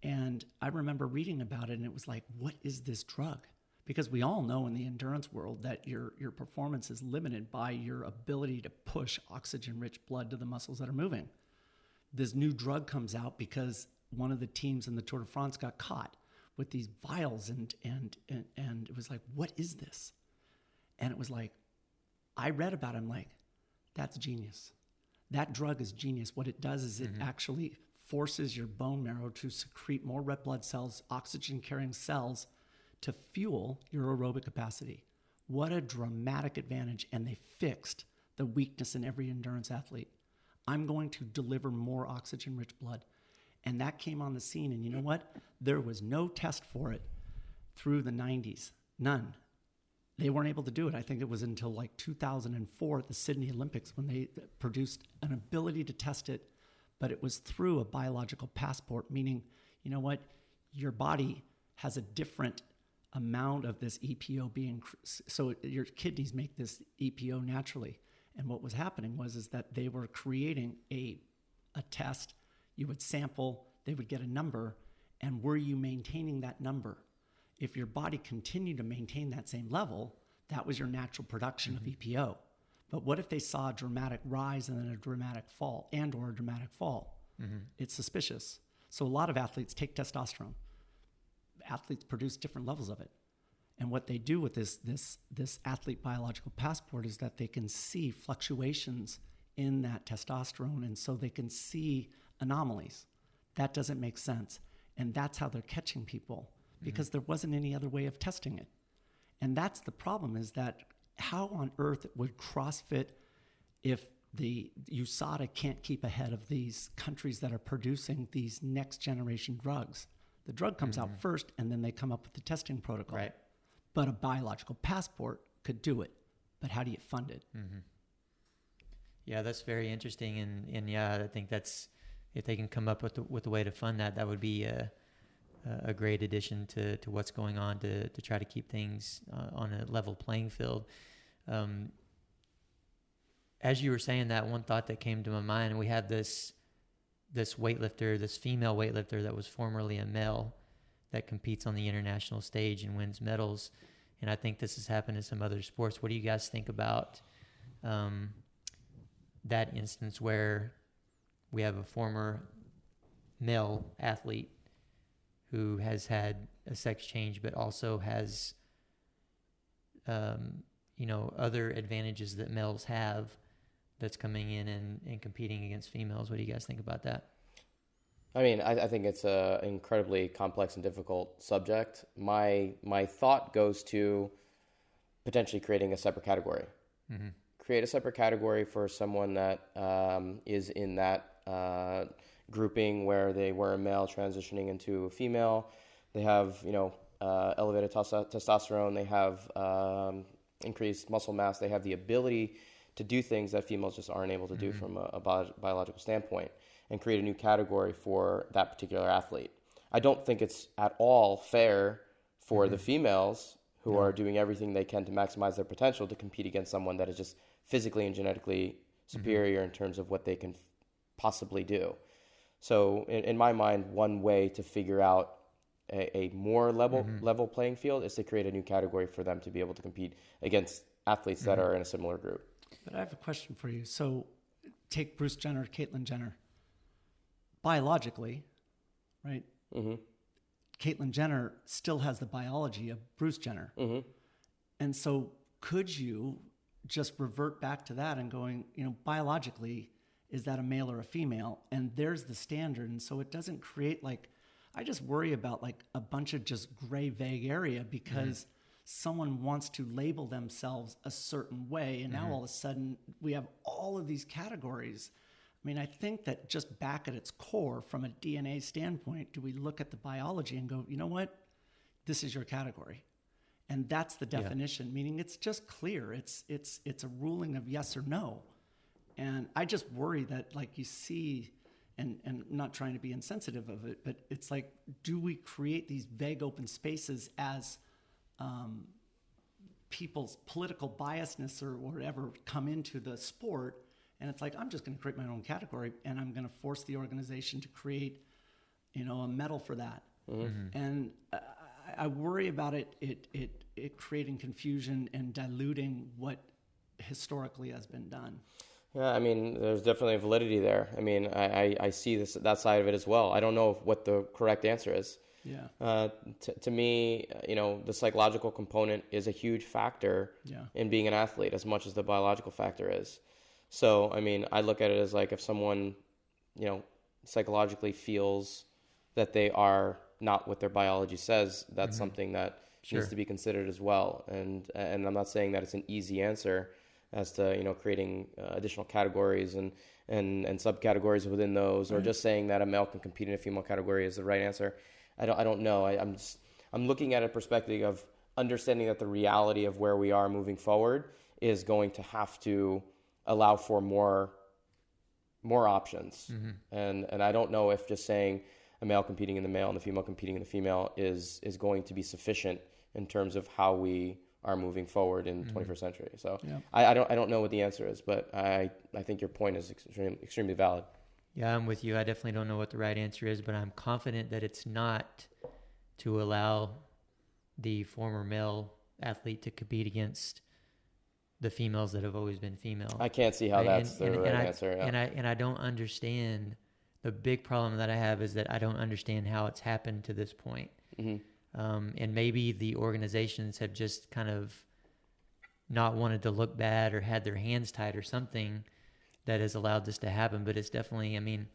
and I remember reading about it, and it was like, what is this drug? Because we all know in the endurance world that your performance is limited by your ability to push oxygen-rich blood to the muscles that are moving. This new drug comes out because one of the teams in the Tour de France got caught with these vials, and it was like, what is this? And it was like, I read about it, I'm like, that's genius. That drug is genius. What it does is it actually forces your bone marrow to secrete more red blood cells, oxygen-carrying cells, to fuel your aerobic capacity. What a dramatic advantage. And they fixed the weakness in every endurance athlete. I'm going to deliver more oxygen-rich blood. And that came on the scene. And you know what? There was no test for it through the 90s. None. They weren't able to do it. I think it was until like 2004 at the Sydney Olympics when they produced an ability to test it, but it was through a biological passport, meaning, you know what? Your body has a different amount of this EPO being, so your kidneys make this EPO naturally. And what was happening is that they were creating a test. You would sample, they would get a number, and were you maintaining that number? If your body continued to maintain that same level, that was your natural production of EPO. But what if they saw a dramatic rise and then a dramatic fall or a dramatic fall? It's suspicious. So a lot of athletes take testosterone. Athletes produce different levels of it. And what they do with this athlete biological passport is that they can see fluctuations in that testosterone, and so they can see anomalies. That doesn't make sense. And that's how they're catching people, because there wasn't any other way of testing it. And that's the problem, is that how on earth would CrossFit, if the USADA can't keep ahead of these countries that are producing these next generation drugs? The drug comes out first, and then they come up with the testing protocol. Right. But a biological passport could do it. But how do you fund it? Yeah, that's very interesting. And yeah, I think that's, if they can come up with a way to fund that, that would be a great addition to what's going on to try to keep things on a level playing field. As you were saying that, one thought that came to my mind, we had this weightlifter, this female weightlifter that was formerly a male, that competes on the international stage and wins medals. And I think this has happened in some other sports. What do you guys think about that instance where we have a former male athlete who has had a sex change, but also has, other advantages that males have, that's coming in and competing against females? What do you guys think about that? I mean, I think it's an incredibly complex and difficult subject. My thought goes to potentially creating a separate category. Create a separate category for someone that is in that grouping where they were a male transitioning into a female. They have, elevated testosterone. They have increased muscle mass. They have the ability to do things that females just aren't able to do from a biological standpoint, and create a new category for that particular athlete. I don't think it's at all fair for the females who are doing everything they can to maximize their potential to compete against someone that is just physically and genetically superior in terms of what they can possibly do. So in my mind, one way to figure out a more level playing field is to create a new category for them to be able to compete against athletes that are in a similar group. But I have a question for you. So take Bruce Jenner, Caitlyn Jenner. Biologically, right? Caitlyn Jenner still has the biology of Bruce Jenner. And so could you just revert back to that and going, biologically, is that a male or a female? And there's the standard. And so it doesn't create I just worry about a bunch of just gray, vague area because someone wants to label themselves a certain way. And now all of a sudden we have all of these categories. I mean, I think that just back at its core, from a DNA standpoint, do we look at the biology and go, you know what? this is your category. And that's the definition, meaning it's just clear. It's a ruling of yes or no. And I just worry that, like, you see, and not trying to be insensitive of it, but it's like, do we create these vague open spaces as people's political biasness or whatever come into the sport? And it's like, I'm just going to create my own category, and I'm going to force the organization to create, a medal for that. Mm-hmm. And I worry about it creating confusion and diluting what historically has been done. Yeah, I mean, there's definitely a validity there. I mean, I see that side of it as well. I don't know what the correct answer is. Yeah. To me, the psychological component is a huge factor in being an athlete as much as the biological factor is. So, I mean, I look at it as like, if someone, psychologically feels that they are not what their biology says, that's something that needs to be considered as well. And I'm not saying that it's an easy answer as to, creating additional categories and subcategories within those, or just saying that a male can compete in a female category is the right answer. I don't know. I'm looking at a perspective of understanding that the reality of where we are moving forward is going to have to allow for more options. Mm-hmm. And I don't know if just saying a male competing in the male and the female competing in the female is going to be sufficient in terms of how we are moving forward in 21st century. So I don't know what the answer is, but I think your point is extremely valid. Yeah, I'm with you. I definitely don't know what the right answer is, but I'm confident that it's not to allow the former male athlete to compete against the females that have always been female. I can't see how that's the right answer. Yeah. And I don't understand. The big problem that I have is that I don't understand how it's happened to this point. Mm-hmm. And maybe the organizations have just kind of not wanted to look bad or had their hands tied or something that has allowed this to happen. But it's definitely, I mean,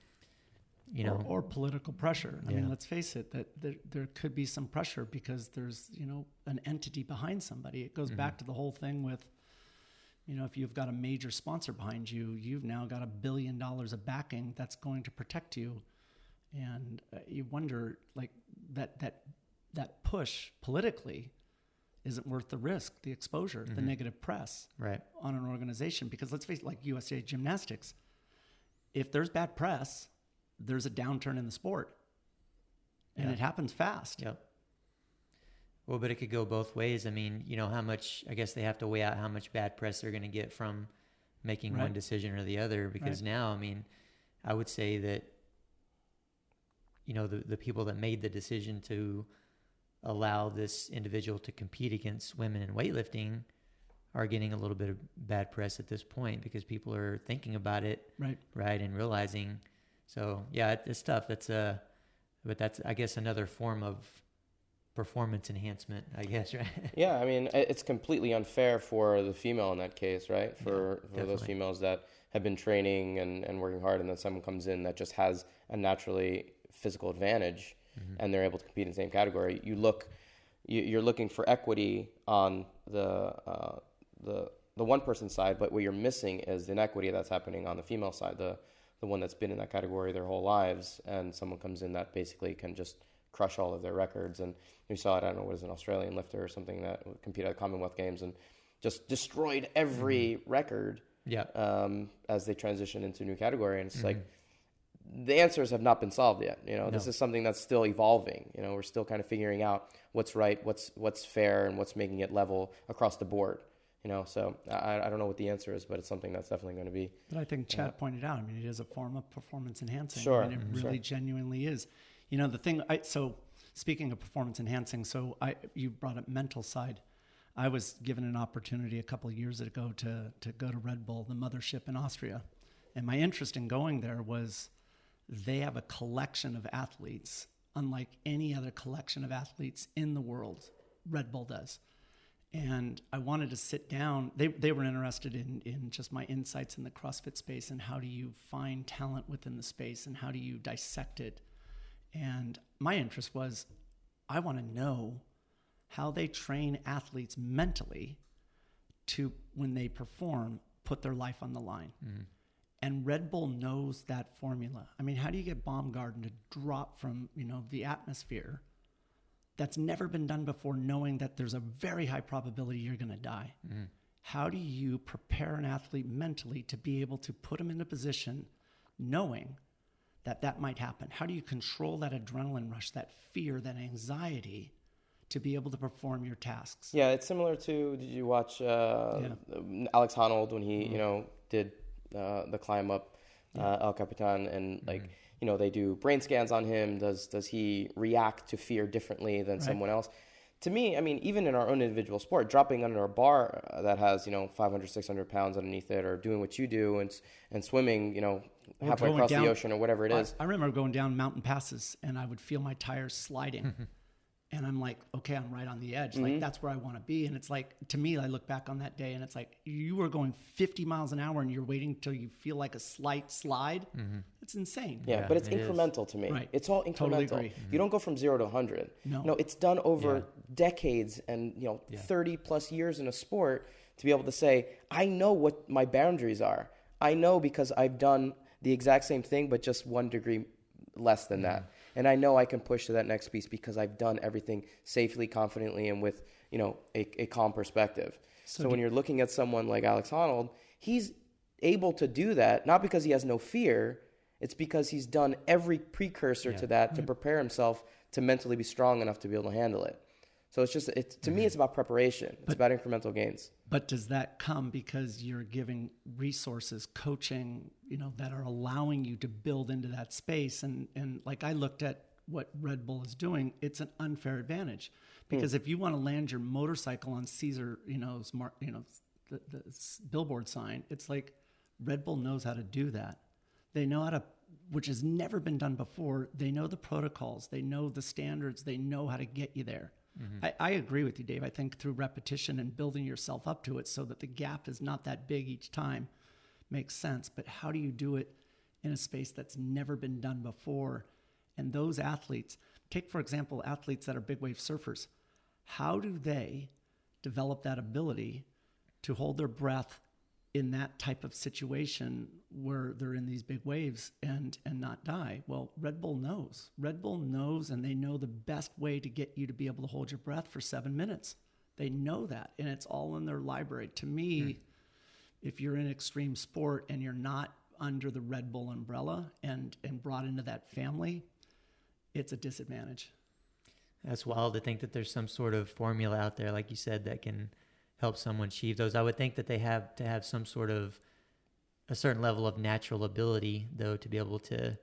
or political pressure. I mean, let's face it, that there could be some pressure because there's, an entity behind somebody. It goes back to the whole thing with, if you've got a major sponsor behind you, you've now got $1 billion of backing that's going to protect you. And you wonder, like, that push politically isn't worth the risk, the exposure, the negative press on an organization. Because let's face it, like USA Gymnastics, if there's bad press, there's a downturn in the sport. And it happens fast. Yep. Well, but it could go both ways. I mean, how much, I guess they have to weigh out how much bad press they're going to get from making one decision or the other. Because now, I mean, I would say that, the people that made the decision to allow this individual to compete against women in weightlifting are getting a little bit of bad press at this point because people are thinking about it. Right. And realizing. So, yeah, it's tough. But that's, I guess, another form of performance enhancement, I guess, right? Yeah, I mean, it's completely unfair for the female in that case, right? For those females that have been training and working hard, and then someone comes in that just has a naturally physical advantage, and they're able to compete in the same category. You're looking for equity on the one person side, but what you're missing is the inequity that's happening on the female side, the one that's been in that category their whole lives, and someone comes in that basically can just crush all of their records. And we saw it, I don't know, what is an Australian lifter or something that competed at Commonwealth Games and just destroyed every record as they transition into a new category. And it's like, the answers have not been solved yet. This is something that's still evolving. We're still kind of figuring out what's right, what's fair, and what's making it level across the board. So I don't know what the answer is, but it's something that's definitely going to be. But I think Chad pointed out, I mean, it is a form of performance enhancing. Sure. I mean, it really genuinely is. The thing, so speaking of performance enhancing, you brought up mental side. I was given an opportunity a couple of years ago to go to Red Bull, the mothership in Austria. And my interest in going there was they have a collection of athletes, unlike any other collection of athletes in the world. Red Bull does. And I wanted to sit down. They were interested in just my insights in the CrossFit space and how do you find talent within the space and how do you dissect it. And my interest was, I want to know how they train athletes mentally to, when they perform, put their life on the line. And Red Bull knows that formula. I mean, how do you get Baumgarten to drop from, the atmosphere that's never been done before, knowing that there's a very high probability you're going to die. How do you prepare an athlete mentally to be able to put them in a position knowing that that might happen? How do you control that adrenaline rush, that fear, that anxiety to be able to perform your tasks? Yeah, it's similar to, did you watch Alex Honnold when he, did the climb up El Capitan, and like, they do brain scans on him. Does he react to fear differently than someone else? To me, I mean, even in our own individual sport, dropping under a bar that has, 500, 600 pounds underneath it, or doing what you do and swimming, halfway across the ocean or whatever it is. I remember going down mountain passes and I would feel my tires sliding. And I'm like, okay, I'm right on the edge. Like, that's where I want to be. And it's like, to me, I look back on that day and it's like, you were going 50 miles an hour and you're waiting until you feel like a slight slide. It's insane. Yeah, but it's incremental to me. Right. It's all incremental. Totally agree. You don't go from 0 to 100. No, it's done over decades and, 30 plus years in a sport to be able to say, I know what my boundaries are. I know because I've done the exact same thing, but just 1 degree less than that. And I know I can push to that next piece because I've done everything safely, confidently, and with, a calm perspective. So when you're looking at someone like Alex Honnold, he's able to do that, not because he has no fear. It's because he's done every precursor to that to prepare himself to mentally be strong enough to be able to handle it. So it's just, to me, it's about preparation. It's about incremental gains. But does that come because you're giving resources, coaching, that are allowing you to build into that space? And like, I looked at what Red Bull is doing, it's an unfair advantage. Because if you want to land your motorcycle on Caesar, the billboard sign, it's like Red Bull knows how to do that. They know how to, which has never been done before. They know the protocols. They know the standards. They know how to get you there. I agree with you, Dave. I think through repetition and building yourself up to it so that the gap is not that big each time makes sense. But how do you do it in a space that's never been done before? And those athletes, take, for example, athletes that are big wave surfers. How do they develop that ability to hold their breath in that type of situation where they're in these big waves and not die? Well, Red Bull knows. Red Bull knows, and they know the best way to get you to be able to hold your breath for 7 minutes. They know that, and it's all in their library. To me, if you're in extreme sport and you're not under the Red Bull umbrella and brought into that family, it's a disadvantage. That's wild to think that there's some sort of formula out there, like you said, that can help someone achieve those. I would think that they have to have some sort of a certain level of natural ability, though, to be able to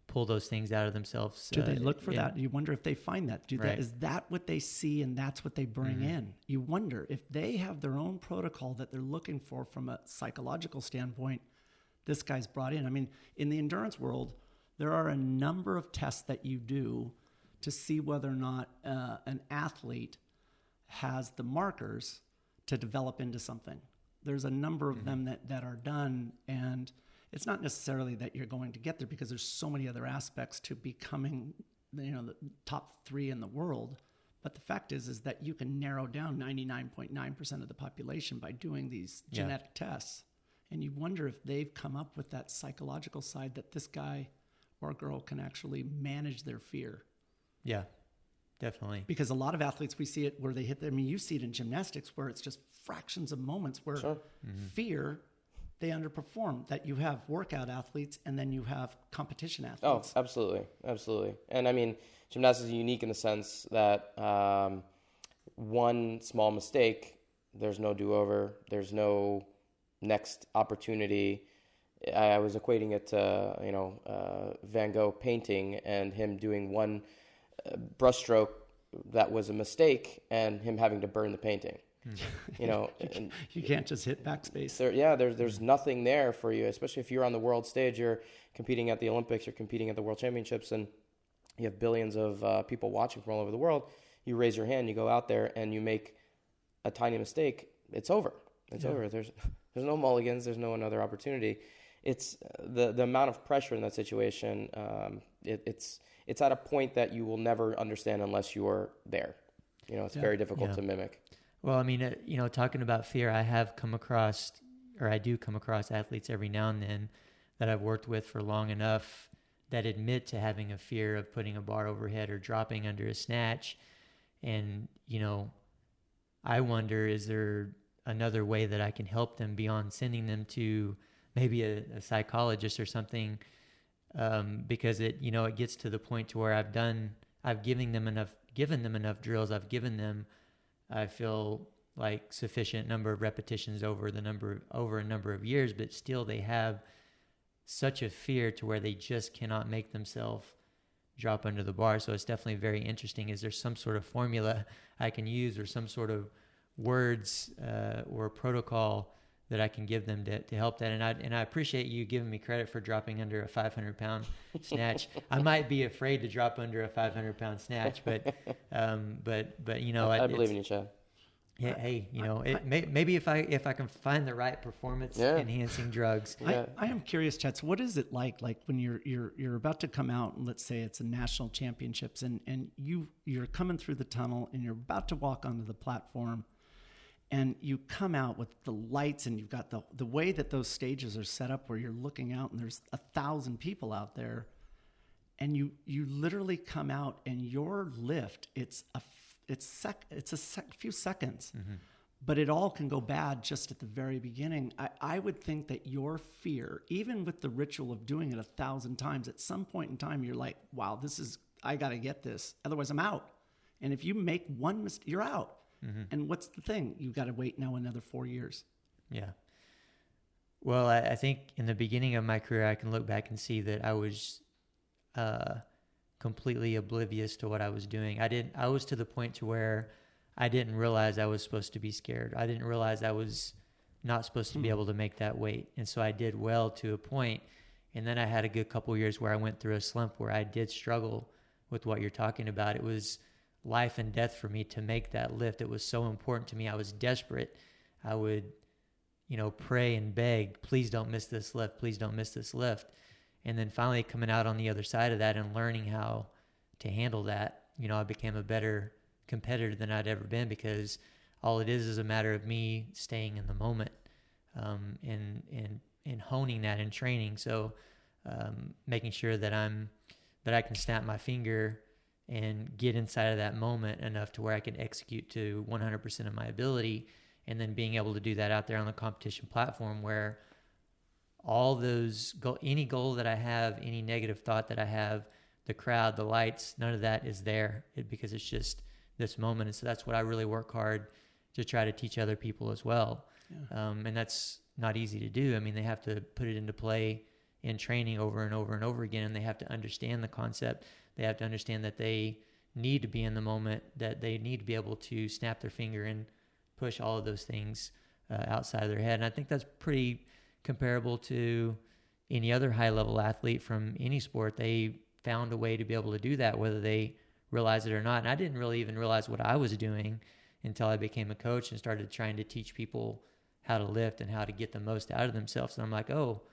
pull those things out of themselves. Do they look for that? You wonder if they find that. Is that what they see and that's what they bring in? You wonder if they have their own protocol that they're looking for from a psychological standpoint. This guy's brought in. I mean, in the endurance world, there are a number of tests that you do to see whether or not an athlete has the markers to develop into something. There's a number of them that are done, and it's not necessarily that you're going to get there because there's so many other aspects to becoming, the top 3 in the world. But the fact is that you can narrow down 99.9% of the population by doing these genetic tests. And you wonder if they've come up with that psychological side that this guy or girl can actually manage their fear. Yeah. Definitely. Because a lot of athletes, we see it where they hit, you see it in gymnastics where it's just fractions of moments where fear, they underperform. That you have workout athletes and then you have competition athletes. Oh, absolutely. Absolutely. And I mean, gymnastics is unique in the sense that one small mistake, there's no do-over, there's no next opportunity. I was equating it to, Van Gogh painting and him doing one brushstroke that was a mistake and him having to burn the painting. And you can't just hit backspace. There's nothing there for you, especially if you're on the world stage. You're competing at the Olympics, you're competing at the World Championships, and you have billions of people watching from all over the world. You raise your hand, you go out there, and you make a tiny mistake. It's over. It's over. There's no mulligans. There's no another opportunity. It's the amount of pressure in that situation. It's at a point that you will never understand unless you're there. It's very difficult to mimic. Well, I mean, talking about fear, I do come across athletes every now and then that I've worked with for long enough that admit to having a fear of putting a bar overhead or dropping under a snatch. And, I wonder, is there another way that I can help them beyond sending them to maybe a psychologist or something? Because it gets to the point to where I've given them enough drills. I've given them, I feel like, sufficient number of repetitions over a number of years, but still they have such a fear to where they just cannot make themselves drop under the bar. So it's definitely very interesting. Is there some sort of formula I can use, or some sort of words or protocol that I can give them to help that? And I appreciate you giving me credit for dropping under a 500-pound snatch. I might be afraid to drop under a 500-pound snatch, but I believe in you, Chad. Yeah, hey, maybe if I can find the right performance enhancing drugs. I am curious, Chad. So what is it like when you're about to come out, and let's say it's a national championships, and you're coming through the tunnel and you're about to walk onto the platform, and you come out with the lights, and you've got the way that those stages are set up where you're looking out and there's 1,000 people out there, and you literally come out and your lift, it's a few seconds, but it all can go bad just at the very beginning. I would think that your fear, even with the ritual of doing it 1,000 times, at some point in time, you're like, wow, I got to get this. Otherwise I'm out. And if you make one mistake, you're out. And what's the thing? You've got to wait now another 4 years. Yeah. Well, I think in the beginning of my career, I can look back and see that I was, completely oblivious to what I was doing. I was to the point to where I didn't realize I was supposed to be scared. I didn't realize I was not supposed to be able to make that weight. And so I did well to a point. And then I had a good couple of years where I went through a slump where I did struggle with what you're talking about. It was life and death for me to make that lift. It was so important to me. I was desperate. I would, pray and beg, please don't miss this lift. Please don't miss this lift. And then finally coming out on the other side of that and learning how to handle that, I became a better competitor than I'd ever been, because all it is a matter of me staying in the moment, and honing that in training. So making sure that I can snap my finger and get inside of that moment enough to where I can execute to 100% of my ability, and then being able to do that out there on the competition platform where all those any goal that I have, any negative thought that I have, the crowd, the lights, none of that is there because it's just this moment. And so that's what I really work hard to try to teach other people as well. Yeah. And that's not easy to do. I mean, they have to put it into play in training over and over and over again, and they have to understand the concept. They have to understand that they need to be in the moment, that they need to be able to snap their finger and push all of those things outside of their head. And I think that's pretty comparable to any other high-level athlete from any sport. They found a way to be able to do that, whether they realize it or not. And I didn't really even realize what I was doing until I became a coach and started trying to teach people how to lift and how to get the most out of themselves. And I'm like, oh,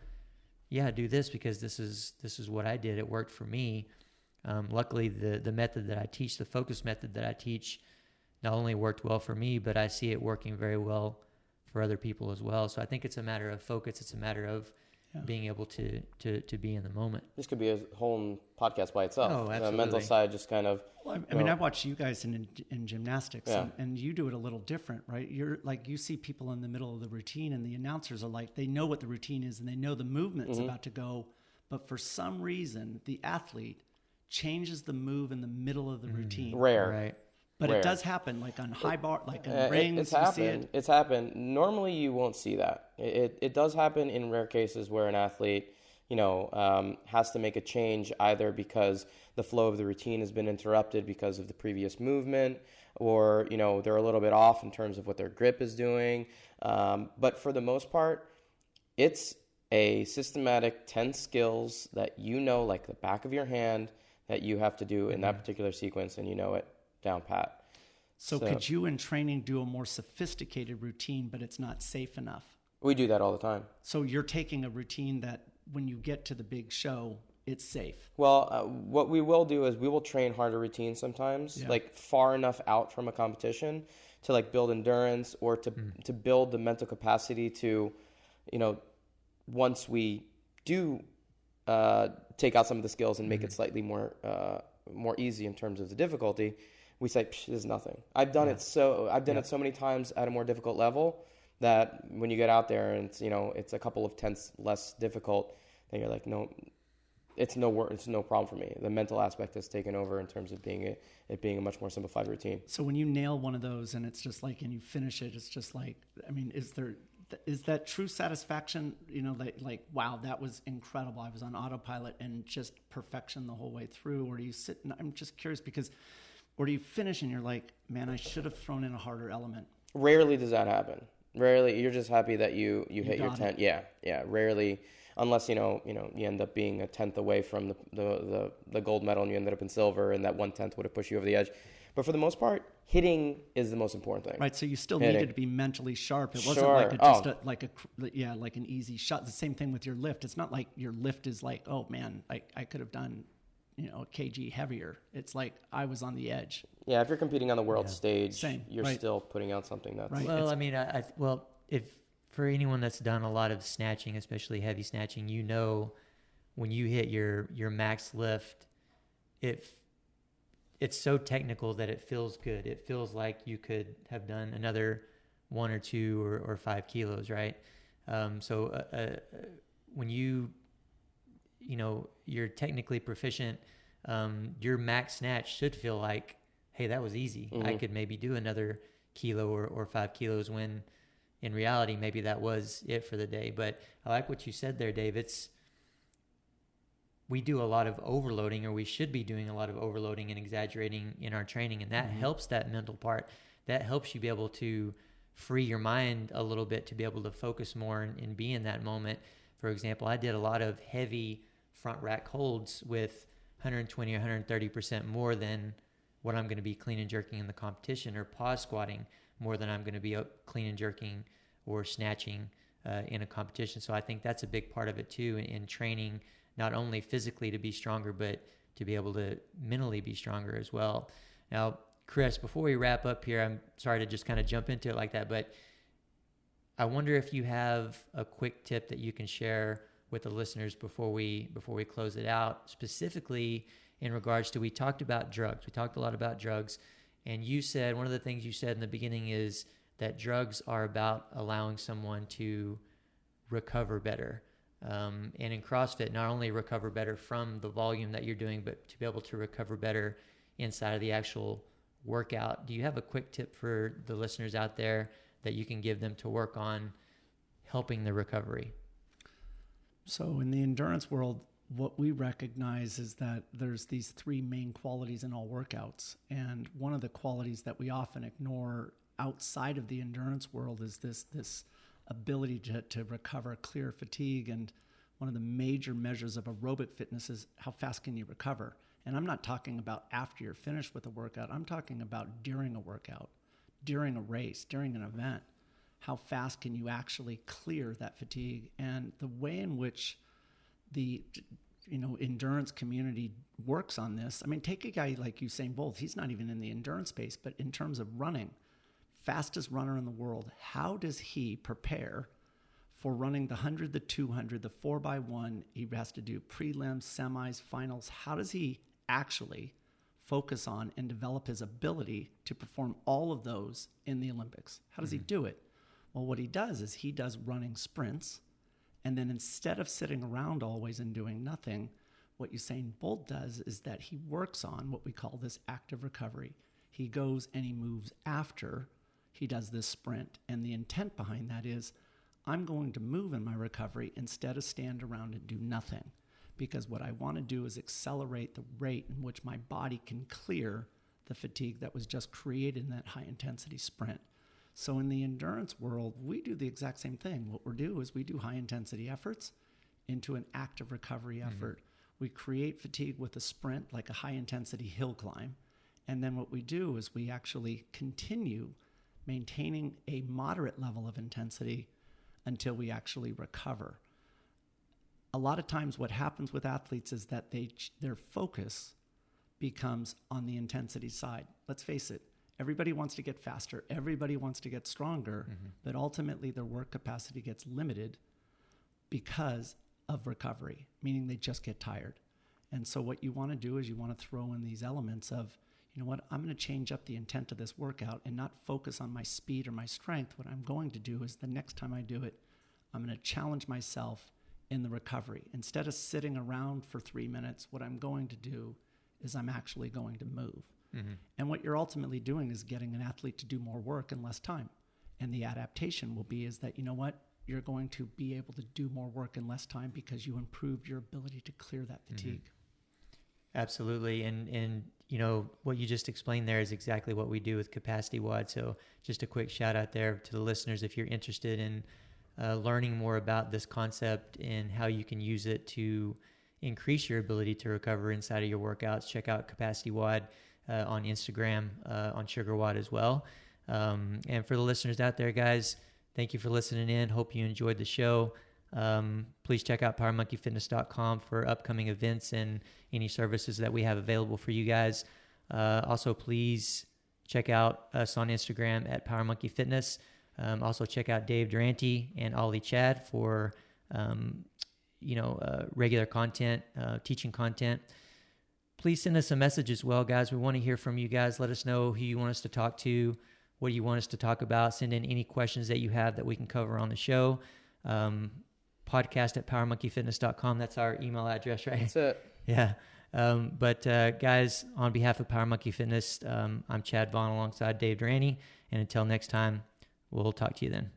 yeah, do this because this is what I did. It worked for me. Luckily, the method that I teach, the focus method that I teach, not only worked well for me, but I see it working very well for other people as well. So I think it's a matter of focus. It's a matter of being able to be in the moment. This could be a whole podcast by itself. Oh, absolutely. The mental side just kind of... Well, I mean, I watch you guys in gymnastics, and you do it a little different, right? You're like, you see people in the middle of the routine, and the announcers are like, they know what the routine is, and they know the movement's about to go, but for some reason, the athlete changes the move in the middle of the routine. Rare. Right. But it does happen, like on high bar, like in rings. It's happened. It's happened. Normally, you won't see that. It does happen in rare cases where an athlete, has to make a change either because the flow of the routine has been interrupted because of the previous movement, or they're a little bit off in terms of what their grip is doing. But for the most part, it's a systematic 10 skills that like the back of your hand, that you have to do in that particular sequence, and it down pat. So could you in training do a more sophisticated routine, but it's not safe enough? We do that all the time. So you're taking a routine that when you get to the big show, it's safe. Well, what we will do is we will train harder routines sometimes, like far enough out from a competition to like build endurance or to build the mental capacity to, once we do take out some of the skills and make it slightly more easy in terms of the difficulty, we say, this is nothing. I've done it so many times at a more difficult level that when you get out there and it's, it's a couple of tenths less difficult, then you're like, no, it's no problem for me. The mental aspect has taken over in terms of it being a much more simplified routine. So when you nail one of those and it's just like, and you finish it, it's just like, I mean, is that true satisfaction? Like, wow, that was incredible. I was on autopilot and just perfection the whole way through. Or do you sit and I'm just curious or do you finish and you're like, man, I should have thrown in a harder element? Rarely does that happen. Rarely. You're just happy that you hit your 10. Yeah. Rarely. Unless, you end up being a tenth away from the gold medal and you ended up in silver and that 1/10 would have pushed you over the edge. But for the most part, hitting is the most important thing. Right. So you still needed to be mentally sharp. It wasn't like like an easy shot. The same thing with your lift. It's not like your lift is like, oh man, I could have done, a kg heavier. It's like I was on the edge. Yeah. If you're competing on the world stage, you're right. still putting out something that's right. Well, I mean, if for anyone that's done a lot of snatching, especially heavy snatching, when you hit your max lift, it's so technical that it feels good. It feels like you could have done another 1 or 2 or 5 kilos, right? So when you're technically proficient, your max snatch should feel like, hey, that was easy. I could maybe do another kilo or 5 kilos when in reality, maybe that was it for the day. But I like what you said there, Dave. We do a lot of overloading, or we should be doing a lot of overloading and exaggerating in our training, and that helps that mental part. That helps you be able to free your mind a little bit to be able to focus more and be in that moment. For example, I did a lot of heavy front rack holds with 120 or 130% more than what I'm going to be clean and jerking in the competition, or pause squatting more than I'm going to be clean and jerking or snatching in a competition. So I think that's a big part of it too, in training, not only physically to be stronger, but to be able to mentally be stronger as well. Now, Chris, before we wrap up here, I'm sorry to just kind of jump into it like that, but I wonder if you have a quick tip that you can share with the listeners before we close it out, specifically in regards to, we talked about drugs. We talked a lot about drugs. And you said, one of the things you said in the beginning is that drugs are about allowing someone to recover better. And in CrossFit, not only recover better from the volume that you're doing, but to be able to recover better inside of the actual workout. Do you have a quick tip for the listeners out there that you can give them to work on helping the recovery? So in the endurance world, what we recognize is that there's these 3 main qualities in all workouts. And one of the qualities that we often ignore outside of the endurance world is this ability to recover clear fatigue. And one of the major measures of aerobic fitness is how fast can you recover. And I'm not talking about after you're finished with a workout. I'm talking about during a workout, during a race, during an event. How fast can you actually clear that fatigue? And the way in which the endurance community works on this. I mean, take a guy like Usain Bolt. He's not even in the endurance space, but in terms of running, fastest runner in the world, how does he prepare for running the 100, the 200, the 4x1? He has to do prelims, semis, finals. How does he actually focus on and develop his ability to perform all of those in the Olympics? How does he do it? Well, what he does is he does running sprints. And then instead of sitting around always and doing nothing, what Usain Bolt does is that he works on what we call this active recovery. He goes and he moves after he does this sprint. And the intent behind that is, I'm going to move in my recovery instead of stand around and do nothing. Because what I want to do is accelerate the rate in which my body can clear the fatigue that was just created in that high intensity sprint. So in the endurance world, we do the exact same thing. What we do is we do high intensity efforts into an active recovery effort. We create fatigue with a sprint, like a high intensity hill climb. And then what we do is we actually continue maintaining a moderate level of intensity until we actually recover. A lot of times what happens with athletes is that their focus becomes on the intensity side. Let's face it. Everybody wants to get faster. Everybody wants to get stronger, but ultimately their work capacity gets limited because of recovery, meaning they just get tired. And so what you want to do is you want to throw in these elements of, you know what, I'm going to change up the intent of this workout and not focus on my speed or my strength. What I'm going to do is the next time I do it, I'm going to challenge myself in the recovery. Instead of sitting around for 3 minutes, what I'm going to do is I'm actually going to move. Mm-hmm. And what you're ultimately doing is getting an athlete to do more work in less time. And the adaptation will be is that, you know what, you're going to be able to do more work in less time because you improved your ability to clear that fatigue. Mm-hmm. Absolutely. And you know, what you just explained there is exactly what we do with Capacity WOD. So just a quick shout out there to the listeners. If you're interested in learning more about this concept and how you can use it to increase your ability to recover inside of your workouts, check out Capacity WOD on Instagram, on Sugar WOD as well. And for the listeners out there, guys, thank you for listening in. Hope you enjoyed the show. Please check out PowerMonkeyFitness.com for upcoming events and any services that we have available for you guys. Also, please check out us on Instagram at PowerMonkeyFitness. Also, check out Dave Durante and Ollie Chad for regular content, teaching content. Please send us a message as well, guys. We want to hear from you guys. Let us know who you want us to talk to, what you want us to talk about. Send in any questions that you have that we can cover on the show. Podcast@PowerMonkeyFitness.com. That's our email address, right? That's it. Yeah. But guys, on behalf of Power Monkey Fitness, I'm Chad Vaughn alongside Dave Durante. And until next time, we'll talk to you then.